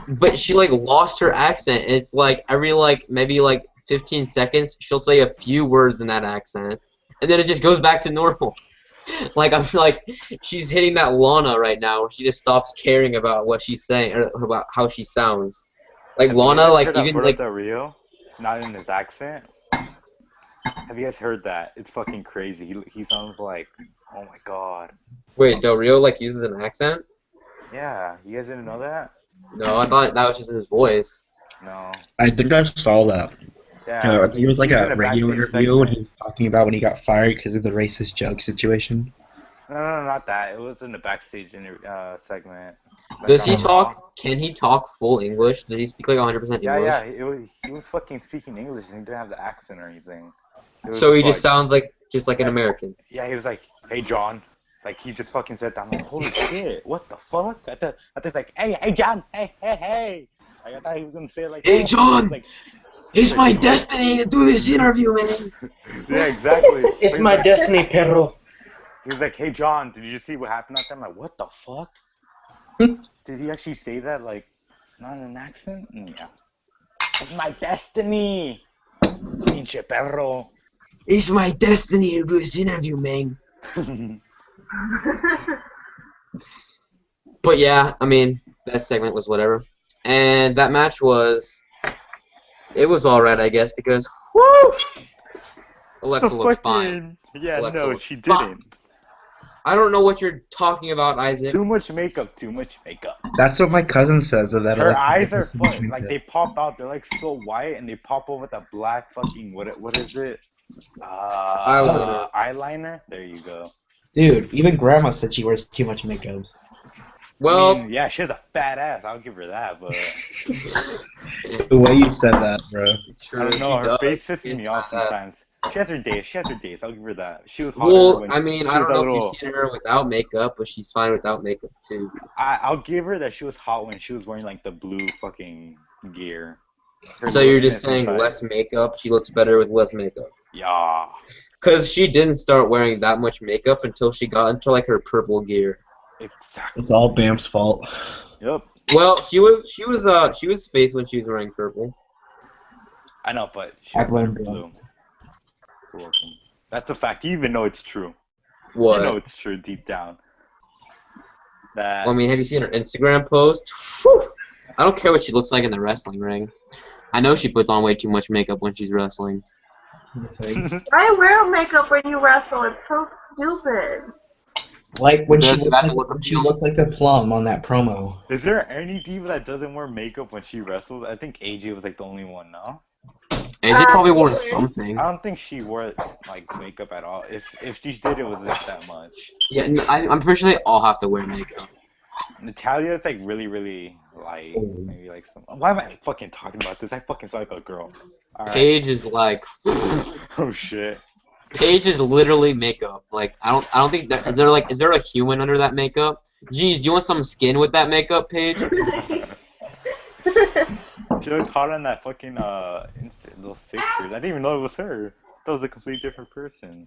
A: But she like lost her accent. It's like every maybe 15 seconds she'll say a few words in that accent, and then it just goes back to normal. Like I'm like she's hitting that Lana right now, where she just stops caring about what she's saying or about how she sounds. Like Lana, like even like
E: Del Rio, not in his accent. Have you guys heard that? It's fucking crazy. He sounds like, oh my god.
A: wait, Del Rio like uses an accent?
E: Yeah, you guys didn't know that?
A: No, I thought that was just his voice.
E: No.
B: I think I saw that.
E: Yeah.
B: I think it was like
E: He's
B: a
E: in a
B: radio
E: backstage
B: interview when
E: segment.
B: he was talking about when he got fired because of the racist joke situation.
E: No, not that. It was in the backstage segment. Like
A: Does he
E: on Raw.
A: talk? Can he talk full English? Does he speak like 100% English?
E: Yeah. He was fucking speaking English and he didn't have the accent or anything. It was
A: So he
E: like-
A: just sounds like an American.
E: Yeah, he was like, "Hey, John." Like he just fucking said that. I'm like, "Holy shit! What the fuck?" I thought it's like, "Hey, John! Hey!" Like, I thought he was gonna say it like,
A: Hey, John!
E: Like,
A: It's my destiny to do this interview, man.
E: yeah, exactly.
C: It's
E: He
C: my
E: was like-
C: destiny, perro.
E: He was like, "Hey, John, did you see what happened out there?" I'm like, "What the fuck?" Did he actually say that, like, not in an accent? Yeah. It's my destiny! Pinche perro.
A: It's my destiny to do this interview, man. But yeah, I mean, that segment was whatever. And that match was... It was alright, I guess, because... Woo! Alexa looked fine.
E: Yeah,
A: Alexa
E: no,
A: looked
E: she
A: fine.
E: didn't.
A: I don't know what you're talking about, Isaac.
E: Too much makeup, too much makeup.
B: That's what my cousin says. That
E: Her
B: Alexa
E: eyes are
B: has too much
E: funny. Like,
B: makeup.
E: they pop out. They're, like, so white, and they pop over with a black fucking... What is it?
A: Eyeliner.
E: Eyeliner? There you go.
B: Dude, even Grandma said she wears too much makeup.
A: Well,
E: I mean, yeah, she has a fat ass. I'll give her that, but...
B: The way you said that, bro.
A: true,
E: I don't know.
A: she
E: Her
A: does.
E: face pisses me off sometimes. She has her days. I'll give her that. She was hotter
A: Well,
E: when
A: I mean,
E: she
A: I
E: was
A: don't
E: a
A: know
E: little...
A: if you've seen her without makeup, but she's fine without makeup, too.
E: I'll give her that she was hot when she was wearing, like, the blue fucking gear. Her
A: So you're just
E: innocent
A: saying
E: side.
A: less makeup, she looks better with less makeup.
E: Yeah.
A: Because she didn't start wearing that much makeup until she got into, like, her purple gear.
E: Exactly.
B: It's all Bam's fault.
E: Yep.
A: Well, she was face when she was wearing purple.
E: I know, but she
B: I
E: was
B: blame
E: blue.
B: Bam.
E: You're welcome. That's a fact. You even know it's true.
A: What?
E: You know it's true deep down. That...
A: Well, I mean, have you seen her Instagram post? Whew! I don't care what she looks like in the wrestling ring. I know she puts on way too much makeup when she's wrestling.
B: You think?
D: Why wear makeup when you wrestle? It's so stupid.
B: Like when she
A: Does
B: looked
A: that
B: like,
A: look
B: when she
A: appealing?
B: looked like a plum on that promo.
E: Is there any diva that doesn't wear makeup when she wrestles? I think AJ was like the only one, no?
A: AJ probably wore
D: Taylor.
A: something.
E: I don't think she wore like makeup at all. If she did, it wasn't that much.
A: Yeah, I'm pretty sure they all have to wear makeup.
E: Natalia is like really light. Maybe like some... Why am I fucking talking about this? I fucking sound like a girl. Alright.
A: Paige is like...
E: Oh shit.
A: Paige is literally makeup. Like, I don't think is there a human under that makeup? Jeez, do you want some skin with that makeup, Paige?
E: She looks hot on that fucking those pictures. I didn't even know it was her. That was a completely different person.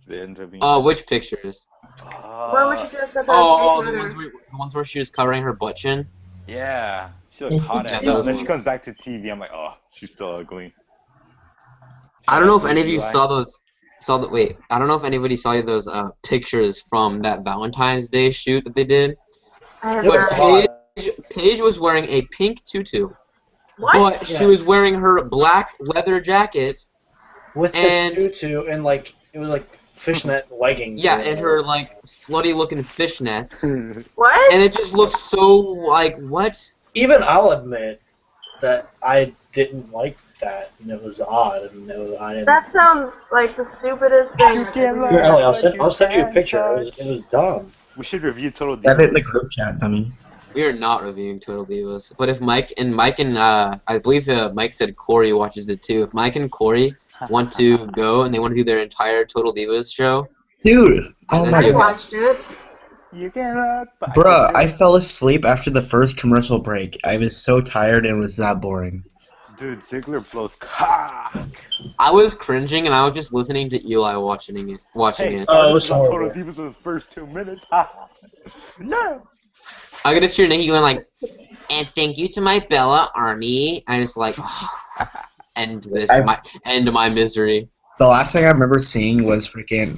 E: They ended up being...
A: Which pictures?
D: What would you just have
A: The ones where she was covering her butt chin.
E: Yeah, she looks hot
A: Yeah,
E: as
A: those
E: hell. And then she
A: ones.
E: comes back to TV. I'm like, oh, she's still ugly.
A: I don't know if any of you
E: Eli.
A: saw those. Wait, I don't know if anybody saw those pictures from that Valentine's Day shoot that they did.
D: I have
E: It was
A: But
D: not.
E: hot.
A: Paige was wearing a pink tutu,
D: What?
A: but she was wearing her black leather jacket.
C: With
A: And-
C: the tutu and like it was like fishnet leggings.
A: Yeah, and her like slutty looking fishnets,
D: What?
A: and it just looked so like what?
C: Even I'll admit that I didn't like that, and it was odd, and it was, I didn't.
D: That sounds like the stupidest thing.
E: You
D: I've
E: can't
D: ever
E: lie.
C: Here,
D: heard.
C: Ellie, I'll send you a picture. It was dumb.
E: We should review Total Divas.
B: That hit in the group chat, dummy.
A: We are not reviewing Total Divas. But if Mike and I believe Mike said Corey watches it too. If Mike and Corey want to go and they want to do their entire Total Divas show,
B: Dude, oh
A: Then
B: my
A: you-
D: I
B: god.
D: watched it.
E: You can look, but
B: Bruh, I fell asleep after the first commercial break. I was so tired and it was that boring.
E: Dude, Ziggler blows cock.
A: I was cringing and I was just listening to Eli watching it.
E: Hey,
C: Oh, it
E: sorry,
C: was
E: this is on Total
C: horrible.
E: Divas in the first 2 minutes. No.
A: I could just hear Nikki going like, "And thank you to my Bella Army." I just like, end my misery.
B: The last thing I remember seeing was freaking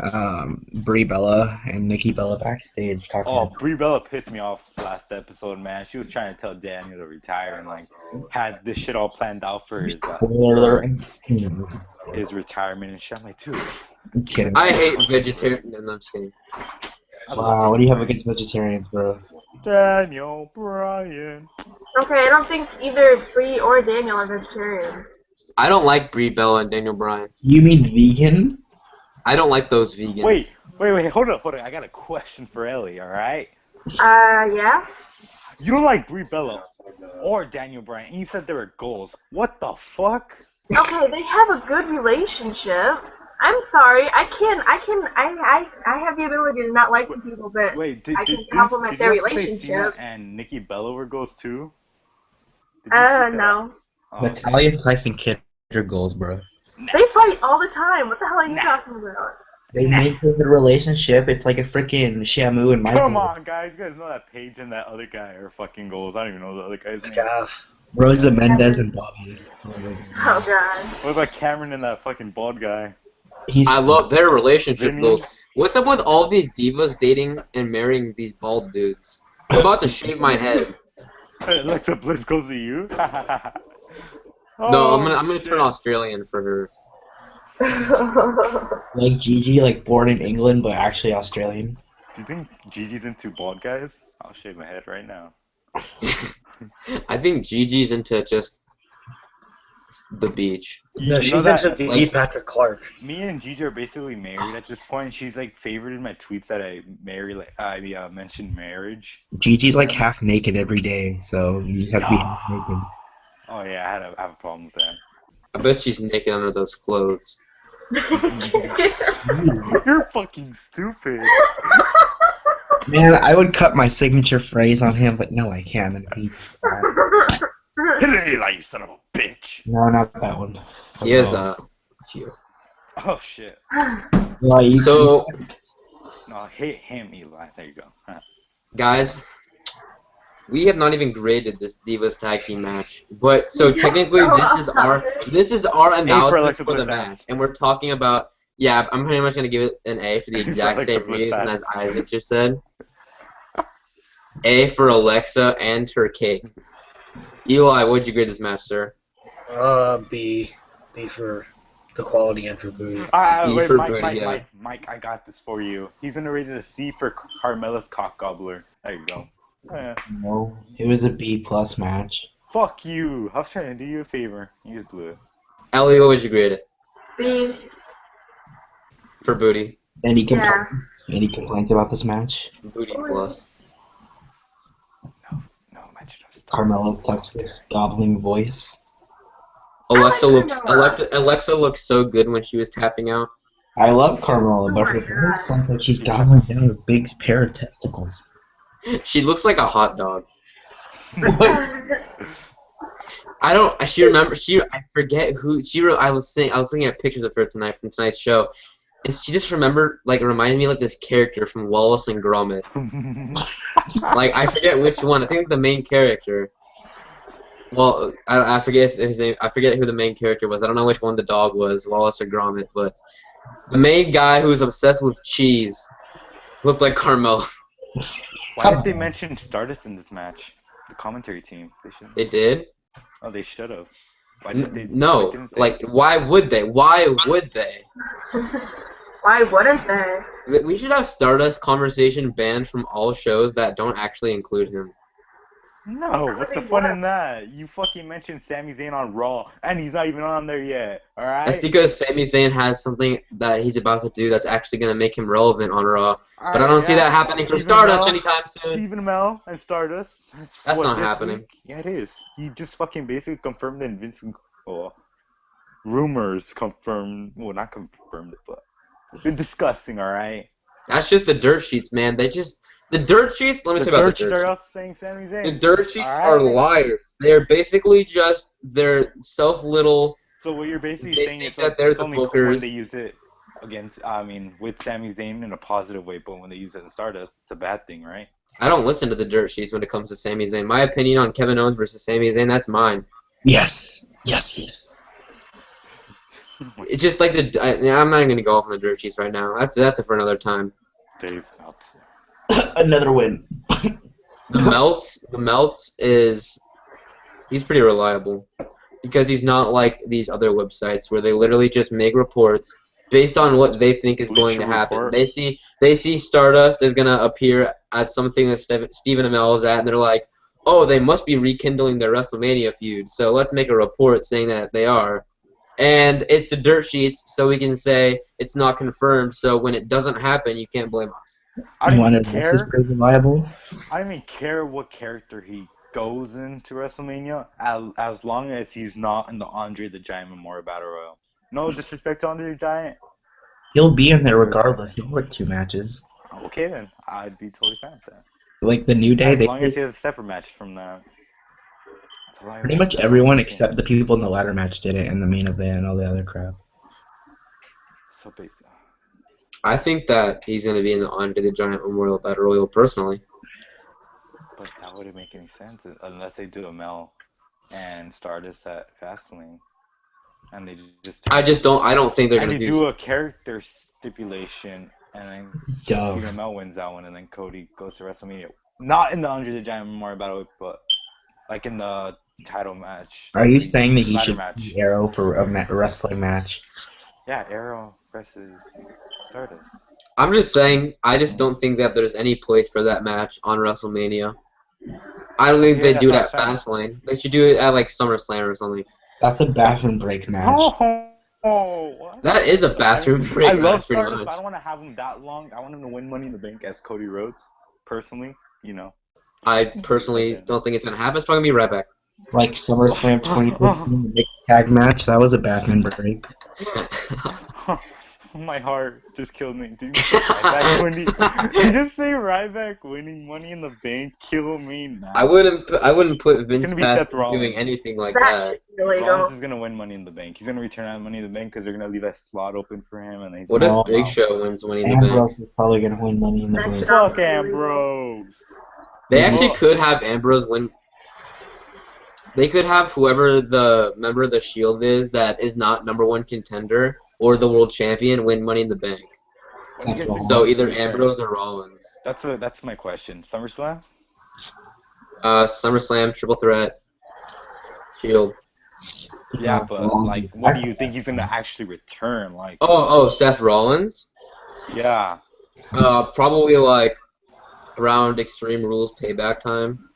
B: Brie Bella and Nikki Bella backstage talking.
E: Oh, Brie Bella pissed me off last episode, man. She was trying to tell Daniel to retire and like had this shit all planned out for
B: Spoiler alert.
E: his retirement and shit. I'm like, dude.
B: I'm kidding.
A: I hate vegetarian. No, I'm just kidding.
B: Wow, what do you have against vegetarians, bro?
E: Daniel Bryan.
D: Okay, I don't think either Bree or Daniel are vegetarian.
A: I don't like Brie Bella and Daniel Bryan.
B: You mean vegan?
A: I don't like those vegans.
E: Wait, hold up. I got a question for Ellie, alright?
D: Yeah?
E: You don't like Brie Bella or Daniel Bryan, and you said they were goals. What the fuck?
D: Okay, they have a good relationship. I'm sorry, I have the ability to not like people, but
E: Wait,
D: I can compliment their
E: you also say Cena
D: relationship.
E: and Nikki Bella were goals too? Did you keep that
D: No.
E: up? Oh,
B: Natalia and Tyson Kidd are goals, bro.
D: They fight all the time. What the hell are you
E: Nah.
D: talking about?
B: They maintain the relationship. It's like a freaking Shamu and Michael.
E: Come on, guys. You guys know that Paige and that other guy are fucking goals. I don't even know the other guy's name.
C: Scaff.
B: Rosa Mendez and Bobby.
D: Oh god.
E: What about Cameron and that fucking bald guy?
A: I love their relationship,
E: Jimmy?
A: though. What's up with all these divas dating and marrying these bald dudes? I'm about to shave my head.
E: Alexa Bliss goes to you?
A: No, I'm gonna
E: shit.
A: turn Australian for her.
B: Like Gigi, like born in England but actually Australian.
E: Do you think Gigi's into bald guys? I'll shave my head right now.
A: I think Gigi's into just the beach.
C: No,
E: You
C: she's
E: know that,
C: into
A: like-
C: Patrick Clark.
E: Me and Gigi are basically married at this point. She's like favorited my tweets that I mentioned marriage.
B: Gigi's like half naked every day, so you just have to be half naked.
E: Oh yeah, I have a problem with that.
A: I bet she's naked under those clothes.
E: You're fucking stupid.
B: Man, I would cut my signature phrase on him, but no, I can't. And he,
E: Hey, like, you son of a bitch.
B: no, not that one.
A: He has a few.
E: Oh shit.
B: Well, you
A: So,
E: No, hit him, Eli. There you go. Huh.
A: guys, we have not even graded this Divas tag team match, but so technically this is our analysis
E: Alexa
A: for the
E: Bliss
A: match, and we're talking about. Yeah, I'm pretty much gonna give it an A for the
E: A for
A: exact
E: Alexa
A: same
E: Bliss
A: reason
E: ass.
A: as Isaac just said. A for Alexa and her cake. Eli, what'd you grade this match, sir?
C: B for the quality and for booty.
A: E
E: Wait,
A: for
E: Mike,
A: booty,
E: Mike,
A: yeah.
E: Mike, I got this for you. He's gonna rate it a C for Carmella's cock gobbler. There you go.
B: No, it was a B+ match.
E: Fuck you. I was trying to do you a favor. You just blew it.
A: Ellie, what would you grade it
D: B.
A: for booty?
B: Any
D: Yeah.
B: complaints about this match?
A: Booty plus.
E: No, imagine us.
B: Carmella's testicles gobbling voice.
A: Alexa looks
D: Carmella.
A: Alexa looked so good when she was tapping out.
B: I love Carmella, but
D: Oh
B: her
D: my God.
B: voice sounds like she's gobbling down a big pair of testicles.
A: She looks like a hot dog. I don't. She remember. I forget who she. I was looking at pictures of her tonight from tonight's show, and she just reminded me like this character from Wallace and Gromit. Like I forget which one. I think the main character. Well, I forget his name. I forget who the main character was. I don't know which one the dog was, Wallace or Gromit, but the main guy who was obsessed with cheese looked like Carmella.
E: Why did they mention Stardust in this match? The commentary team.
A: They did.
E: Oh, they should have. Why didn't they?
A: No,
E: why didn't they?
A: like why would they? Why would they?
D: Why wouldn't they?
A: We should have Stardust conversation banned from all shows that don't actually include him.
E: No, what's the
D: Really,
E: fun
D: what?
E: in that? You fucking mentioned Sami Zayn on Raw, and he's not even on there yet. All right.
A: That's because Sami Zayn has something that he's about to do that's actually going to make him relevant on Raw. But I don't see that happening for Stardust anytime soon.
E: Stephen Amell and Stardust.
A: That's
E: What,
A: not
E: this
A: happening.
E: week? Yeah, it is. He just fucking basically confirmed it, and Vince. Rumors confirmed. Well, not confirmed it, but it's been discussing. All right.
A: That's just the dirt sheets, man. The dirt sheets. Let me
E: The
A: tell you about
E: dirt
A: the
E: sheets
A: dirt
E: are
A: sheets.
E: us saying Sami Zayn.
A: The dirt sheets
E: All
A: are
E: right.
A: liars. They're basically just their self-little.
E: So what you're basically
A: They
E: saying
A: think
E: is
A: that they're
E: it's
A: the
E: only cool
A: bookers.
E: when they use it against, with Sami Zayn in a positive way, but when they use it in Stardust, it's a bad thing, right?
A: I don't listen to the dirt sheets when it comes to Sami Zayn. My opinion on Kevin Owens versus Sami Zayn, that's mine.
B: Yes, yes, yes.
A: It's just like I'm not even gonna go off on the dirt sheets right now. That's it for another time.
E: Dave out.
B: Another win.
A: The Melts is he's pretty reliable because he's not like these other websites where they literally just make reports based on what they think is going to
E: Bleacher
A: happen.
E: Report.
A: They see Stardust is gonna appear at something that Stephen Amell is at, and they're like, oh, they must be rekindling their WrestleMania feud, so let's make a report saying that they are. And it's the dirt sheets, so we can say it's not confirmed. So when it doesn't happen, you can't blame us.
E: I don't
B: One
E: even
B: of this is
E: care.
B: pretty reliable.
E: I don't even care what character he goes into WrestleMania, as long as he's not in the Andre the Giant Memorial Battle Royal. No disrespect to Andre the Giant.
B: He'll be in there regardless. He'll work 2 matches.
E: Okay then, I'd be totally fine with that.
B: Like the New Day,
E: As
B: they
E: long as he has a separate match from that. That's all I
B: pretty
E: want.
B: much everyone except the people in the ladder match did it, and the main event and all the other crap.
E: So basic.
A: I think that he's going to be in the Andre the Giant Memorial Battle Royal personally.
E: But that wouldn't make any sense unless they do a Mel and Stardust at Fastlane, and they just
A: I don't think they're
E: and
A: going
E: they
A: to
E: do a character stipulation, and then
B: Duh.
E: Mel wins that one, and then Cody goes to WrestleMania. Not in the Andre the Giant Memorial Battle, but like in the title match.
B: Are you saying that he
E: ladder
B: should
E: match?
B: be Arrow for a wrestling match?
E: Yeah, Arrow versus Stardust.
A: I'm just saying, I just don't think that there's any place for that match on WrestleMania. I don't think they do it at Fastlane. They should do it at like SummerSlam or something.
B: That's a bathroom break match.
E: What?
A: That is a bathroom break
E: I love
A: match, pretty
E: Stardust,
A: much.
E: but I don't want to have him that long. I want him to win Money in the Bank as Cody Rhodes, personally. You know.
A: I personally don't think it's going to happen. It's probably going to be right back.
B: Like SummerSlam 2015, the big tag match. That was a bathroom break.
E: My heart just killed me. Did you say Ryback winning? Did you just say Ryback winning Money in the Bank? Kill me now.
A: I wouldn't put Vince
E: gonna be
A: past
E: Seth Rollins.
A: doing anything like
D: That's
A: that.
D: illegal.
E: Rollins is gonna win Money in the Bank. He's gonna return on Money in the Bank because they're gonna leave that slot open for him, and then he's
A: What
E: gonna
A: if Big Show wins Money in the Bank?
B: Ambrose is probably going to win Money in the
D: Next
B: Bank.
D: up.
E: Fuck Ambrose.
A: They actually could have Ambrose win. They could have whoever the member of the Shield is that is not #1 contender or the world champion win Money in the Bank.
E: When you get to
A: So either
E: return.
A: Ambrose or Rollins.
E: That's my question. SummerSlam?
A: SummerSlam, Triple Threat, Shield.
E: Yeah, but like, what do you think he's gonna actually return? Like,
A: Oh, Seth Rollins?
E: yeah.
A: Probably like around Extreme Rules payback time.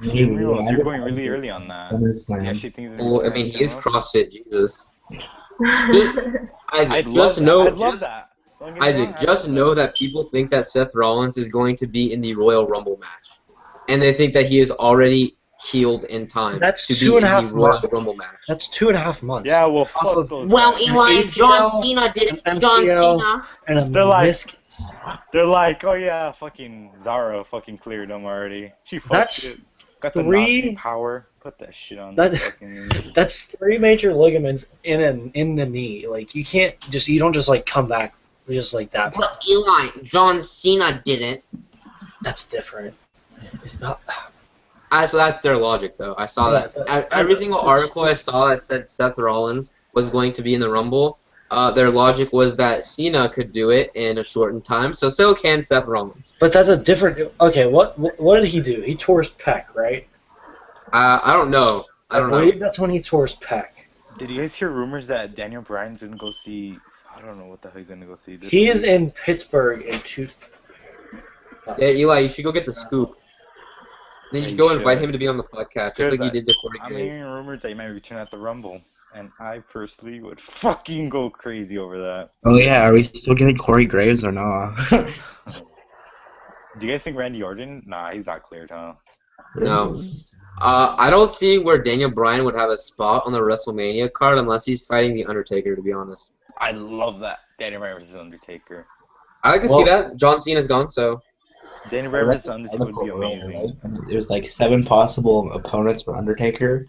B: Maybe,
E: Rules,
B: I
E: you're
B: would
E: going really
B: argue
E: early on that.
B: SummerSlam.
E: You actually think he's gonna
A: Well, I
E: return
A: mean,
E: at
A: he is
E: Extreme Rules?
A: CrossFit Jesus. Isaac,
E: I'd
A: just
E: love
A: know,
E: that. I'd love that. Don't get me
A: Isaac,
E: wrong, I'd
A: just
E: love
A: know
E: that.
A: that people think that Seth Rollins is going to be in the Royal Rumble match, and they think that he is already healed in time
C: That's
A: to be
C: 2.5
A: in the Royal
C: months.
A: Rumble match.
C: That's 2.5 months.
E: Yeah, well,
C: Off
E: fuck
C: of-
E: those
A: Well,
E: guys.
A: Eli,
C: ACL,
A: John Cena did it.
C: an
A: John
C: MCL.
A: Cena.
C: And a
E: They're like-
C: meniscus.
E: They're like, oh yeah, fucking Zara fucking cleared him already. She fucked
C: That's
E: it. Got the
C: three-
E: Nazi power. Put that shit on
C: That-
E: the fucking...
C: That's 3 major ligaments in the knee. Like you don't just like come back just like that.
A: Well, Eli, John Cena did it.
C: That's different. It's not-
A: That's their logic, though. I saw
C: Yeah,
A: that. Every single article I saw that said Seth Rollins was going to be in the Rumble, their logic was that Cena could do it in a shortened time, so can Seth Rollins.
C: But that's a different. Okay, what did he do? He tore his pec, right?
A: I don't know. I don't know.
C: believe that's when he tore his pec.
E: Did you guys hear rumors that Daniel Bryan's gonna go see... I don't know what the hell he's gonna go see. This
C: He is
E: week.
C: in Pittsburgh in 2.
A: Yeah, Eli, you should go get the scoop. Then you
E: Yeah,
A: should
E: you
A: go invite
E: should.
A: him to be on the podcast, just like you did to Corey
E: I'm
A: Graves.
E: hearing rumors that he might return at the Rumble, and I personally would fucking go crazy over that.
B: Oh yeah, are we still getting Corey Graves or not?
E: Do you guys think Randy Orton? Nah, he's not cleared, huh?
A: No. I don't see where Daniel Bryan would have a spot on the WrestleMania card unless he's fighting The Undertaker, to be honest.
E: I love that. Daniel Bryan versus Undertaker.
A: I can see that. John Cena's gone, so...
E: Daniel
B: I
E: Bryan
B: read
E: versus
B: this
E: Undertaker would be
B: article earlier,
E: amazing.
B: right? And there's like 7 possible opponents for Undertaker.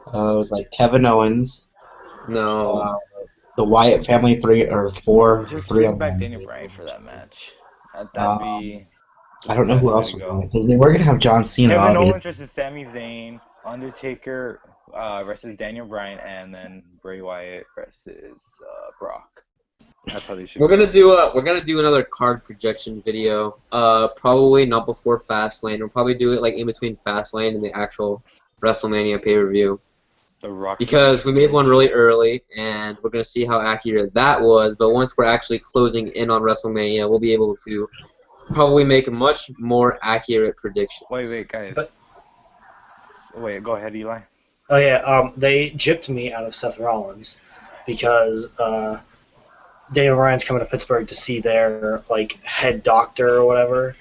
B: It was like Kevin Owens,
A: No.
B: the Wyatt family 3 or 4,
E: Just
B: 3
E: bring
B: on
E: back
B: 1.
E: Daniel Bryan for that match. That'd be...
B: I don't know who
E: That's
B: else
E: the
B: was
E: way to
B: on
E: go.
B: it because they were gonna have John Cena.
E: Kevin
B: Obviously.
E: Owens versus Sami Zayn, Undertaker versus Daniel Bryan, and then Bray Wyatt versus Brock. That's how they should.
A: We're gonna do another card projection video. Probably not before Fastlane. We'll probably do it like in between Fastlane and the actual WrestleMania pay-per-view.
E: The Rock.
A: Because we made one really early, and we're gonna see how accurate that was. But once we're actually closing in on WrestleMania, we'll be able to probably make much more accurate predictions.
E: Wait, guys.
C: But-
E: Wait, go ahead, Eli.
C: Oh yeah, they gypped me out of Seth Rollins because Daniel Bryan's coming to Pittsburgh to see their like head doctor or whatever.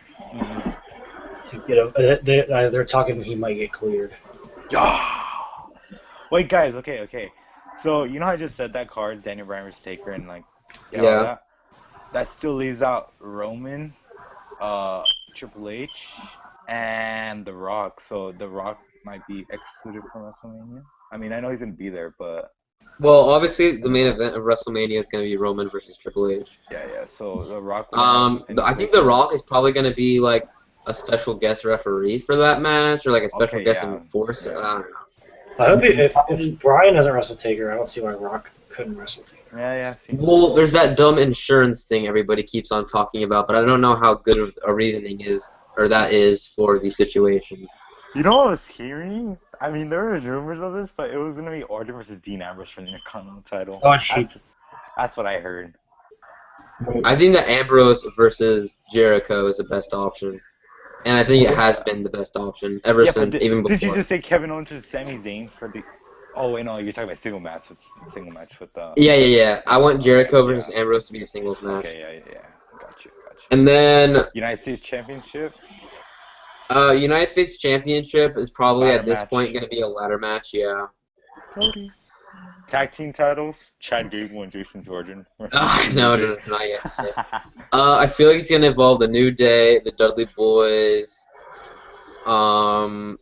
C: To get they're talking he might get cleared.
E: Wait, guys. Okay. So you know how I just said that card, Daniel Bryan versus Taker, and like
A: Yeah.
E: that still leaves out Roman, Triple H, and The Rock. So The Rock might be excluded from WrestleMania. I mean, I know he's gonna be there, but
A: Well, obviously, the main event of WrestleMania is going to be Roman versus Triple H.
E: Yeah. So The Rock. Will have any
A: I think The
E: predictions?
A: Rock is probably going to be like a special guest referee for that match, or like a special
E: Okay,
A: guest
E: yeah.
A: enforcer.
E: Yeah.
A: I don't know.
C: I hope if Brian doesn't wrestle Taker, I don't see why Rock couldn't wrestle Taker.
E: Yeah. See.
A: Well, there's that dumb insurance thing everybody keeps on talking about, but I don't know how good of a reasoning that is for the situation.
E: You know what I was hearing? I mean, there were rumors of this, but it was gonna be Orton versus Dean Ambrose for the Intercontinental title.
C: Oh, I hate
E: That's what I heard.
A: I think that Ambrose versus Jericho is the best option, and I think it has been the best option ever
E: Yeah, but
A: since, even
E: did you
A: before.
E: just say Kevin Owens versus Sami Zayn for the? Oh wait, no, you're talking about single match with
A: Yeah. I want Jericho
E: Okay,
A: versus
E: yeah.
A: Ambrose to be a singles match.
E: Okay, yeah. Got you.
A: And then
E: United States Championship
A: United States Championship is probably
E: ladder
A: at this
E: match.
A: point going to be a ladder match, yeah.
E: Cody. Tag team titles: Chad Gable and Jason Jordan.
A: No, not yet. I feel like it's going to involve the New Day, the Dudley Boys, and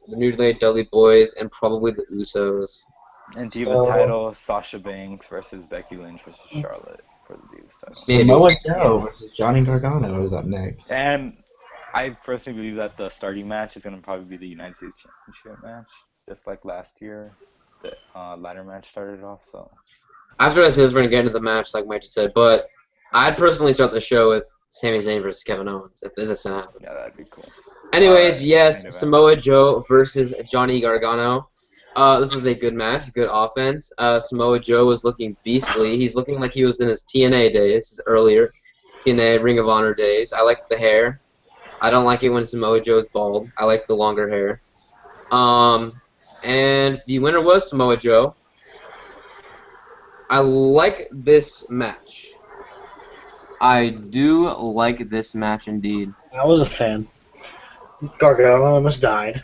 A: probably the Usos.
E: And Divas title: Sasha Banks versus Becky Lynch versus Charlotte for the Divas title.
B: Samoa Joe versus Johnny Gargano is up next.
E: And I personally believe that the starting match is going to probably be the United States Championship match, just like last year. The ladder match started off, so.
A: After I say this, we're going to get into the match, like Mike just said, but I'd personally start the show with Sami Zayn versus Kevin Owens, if this is going to happen.
E: Yeah, that'd be cool.
A: Anyways,
E: Alright,
A: yes, Samoa Joe versus Johnny Gargano. This was a good match, good offense. Samoa Joe was looking beastly. He's looking like he was in his TNA days, earlier. TNA, Ring of Honor days. I like the hair. I don't like it when Samoa Joe's bald. I like the longer hair. And the winner was Samoa Joe. I like this match. I do like this match indeed.
C: I was a fan. Gargano almost died.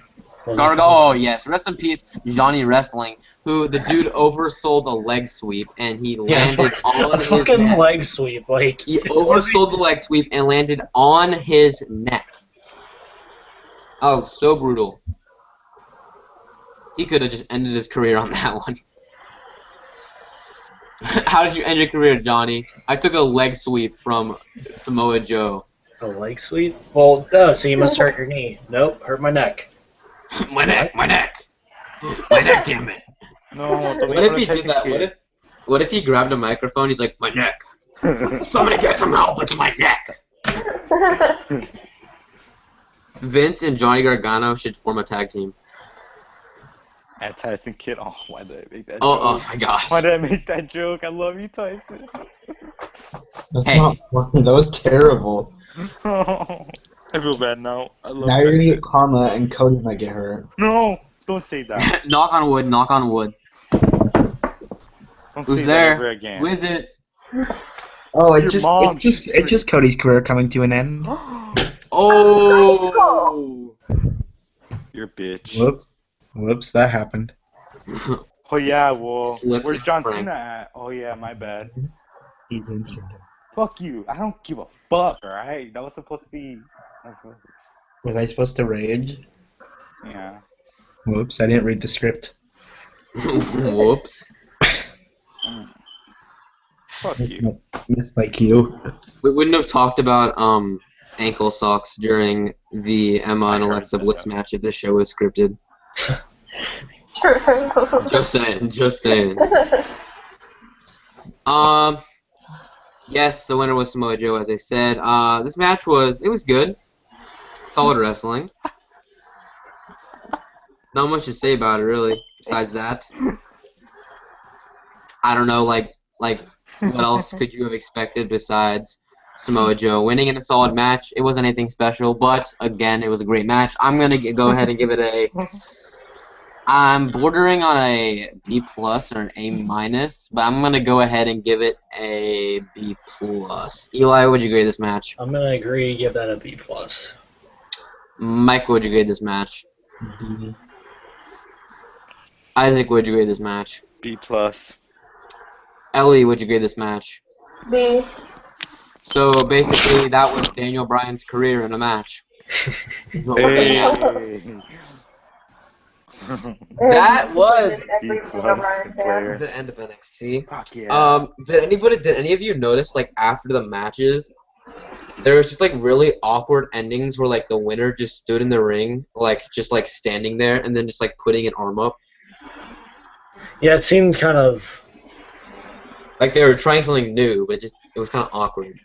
A: Oh yes, rest in peace, Johnny Wrestling, who the dude oversold a leg sweep and he landed on his
C: fucking
A: neck.
C: leg sweep, like
A: He oversold the leg sweep and landed on his neck. Oh, so brutal. He could have just ended his career on that one. How did you end your career, Johnny? I took a leg sweep from Samoa Joe.
C: a leg sweep. Well, no, so you must hurt your knee. Nope, hurt my neck.
A: My neck, damn it.
E: No,
A: What if he did that? What if he grabbed a microphone? He's like, my neck. Somebody get some help! It's my neck. Vince and Johnny Gargano should form a tag team.
E: And Tyson Kidd. Oh, why did I make that joke?
A: Oh my gosh.
E: Why did I make that joke? I love you, Tyson.
B: That's
A: Hey.
B: not funny. That was terrible.
E: I feel bad now. I love
B: Now you're gonna
E: Tyson.
B: get karma, and Cody might get hurt.
E: No, don't say that.
A: Knock on wood, knock on wood.
E: Don't
A: Who's
E: say
A: there?
E: that ever again.
A: Who is it?
B: Oh,
E: Your mom.
B: it's just Cody's career coming to an end.
A: Oh!
E: You're a bitch.
B: Whoops, that happened.
E: Oh yeah, well,
A: Slipped
E: where's
A: it,
E: John
A: Frank.
E: Cena at? Oh yeah, my bad.
B: He's injured.
E: Fuck you. I don't give a fuck, alright? That was supposed to be...
B: Was I supposed to rage?
E: Yeah.
B: Whoops, I didn't read the script.
A: Whoops.
E: Fuck you.
B: Missed my cue.
A: We wouldn't have talked about ankle socks during the Emma and
E: I heard
A: Alexa
E: that,
A: Bliss
E: yeah.
A: match if this show was scripted.
D: True.
A: Just saying. Yes, the winner was Samoa Joe, as I said. This match was good. Solid wrestling. Not much to say about it, really. Besides that, I don't know, like what else could you have expected besides Samoa Joe winning in a solid match? It wasn't anything special, but again, it was a great match. I'm gonna go ahead and give it a. I'm bordering on a B+ or an A-, but I'm gonna go ahead and give it a B+. Eli, would you grade this match?
C: I'm gonna agree. Give that a B+.
A: Mike, would you grade this match? Isaac, would you grade this match?
E: B+.
A: Ellie, would you grade this match?
D: B.
A: So basically, that was Daniel Bryan's career in a match. Is what we're getting at.
E: Hey.
A: That was
D: everything of Ryan
E: player.
A: the end of NXT.
E: Fuck yeah.
A: Did any of you notice, like, after the matches, there was just, like, really awkward endings where, like, the winner just stood in the ring, like, just, like, standing there and then just, like, putting an arm up?
C: Yeah, it seemed kind of.
A: Like, they were trying something new, but it was kind of awkward.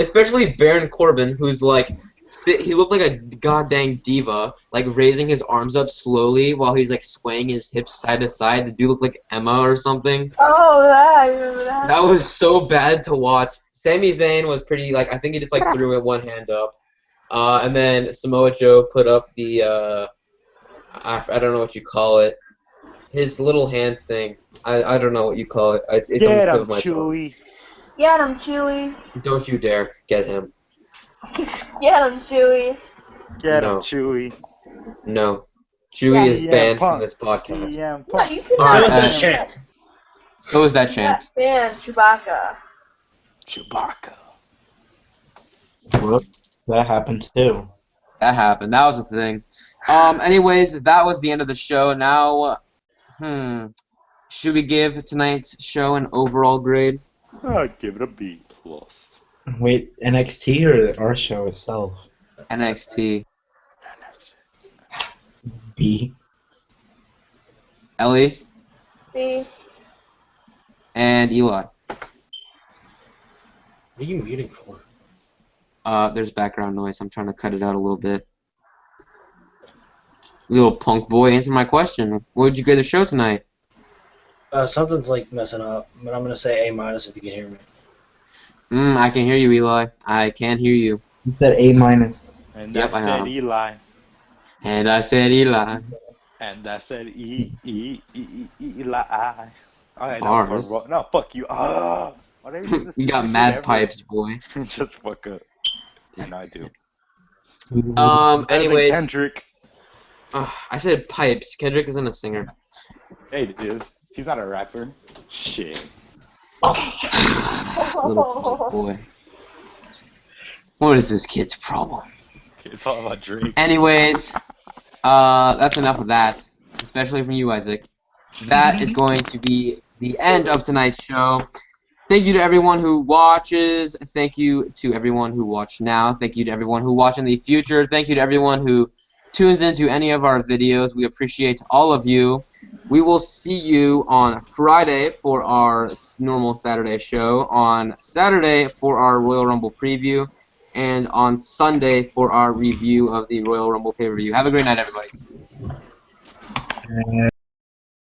A: Especially Baron Corbin, who's, like, he looked like a goddamn diva, like, raising his arms up slowly while he's, like, swaying his hips side to side. The dude looked like Emma or something.
D: Oh, that, I remember that.
A: That was so bad to watch. Sami Zayn was pretty, like, I think he just, like, threw it one hand up. And then Samoa Joe put up the, I don't know what you call it. His little hand thing. I don't know what you call it. It's on the
E: Get
A: tip
E: him,
A: of my tongue.
E: Chewie.
D: Get him, Chewie.
A: Don't you dare get him.
D: Get him, Chewie.
E: Get him,
A: No.
E: Chewie.
A: No. Chewie is
E: CM
A: banned from
E: Punk.
A: this podcast.
E: CM
D: No,
E: Punk.
D: you cannot.
A: All
C: So
A: right,
C: was that
A: and-
C: chant.
A: So was that chant.
D: Man, Chewbacca.
E: Chewbacca.
B: Whoop. That happened too.
A: That happened. That was the thing. Anyways, that was the end of the show. Now, should we give tonight's show an overall grade?
E: I'd give it a B+.
B: Wait, NXT or our show itself?
A: NXT.
B: B.
A: Ellie
D: See?
A: and Eli.
C: What are you muting for?
A: There's background noise. I'm trying to cut it out a little bit. Little punk boy, answer my question. What would you grade the show tonight?
C: Something's like messing up, but I'm gonna say A- if you can hear me.
A: I can hear you, Eli. I can hear you.
B: You said A minus.
E: And
A: Yep,
E: I
A: I
E: said
A: have.
E: Eli.
A: And I said Eli.
E: And I said Eli. Okay,
A: Bars.
E: no, fuck you. Why do do this
A: You got
E: stupid
A: mad
E: shit ever?
A: pipes, boy.
E: Just fuck up. I know I do. Better than
A: Anyways,
E: Kendrick.
A: I said pipes. Kendrick isn't a singer.
E: Hey, it is. He's not a rapper. Shit.
A: Little punk boy. What is this kid's problem?
E: It's all about Drake.
A: Anyways, that's enough of that, especially from you, Isaac. That is going to be the end of tonight's show. Thank you to everyone who watches. Thank you to everyone who watched now. Thank you to everyone who watch in the future. Thank you to everyone who tunes into any of our videos. We appreciate all of you. We will see you on Friday for our normal Saturday show, on Saturday for our Royal Rumble preview, and on Sunday for our review of the Royal Rumble pay-per-view. Have a great night, everybody.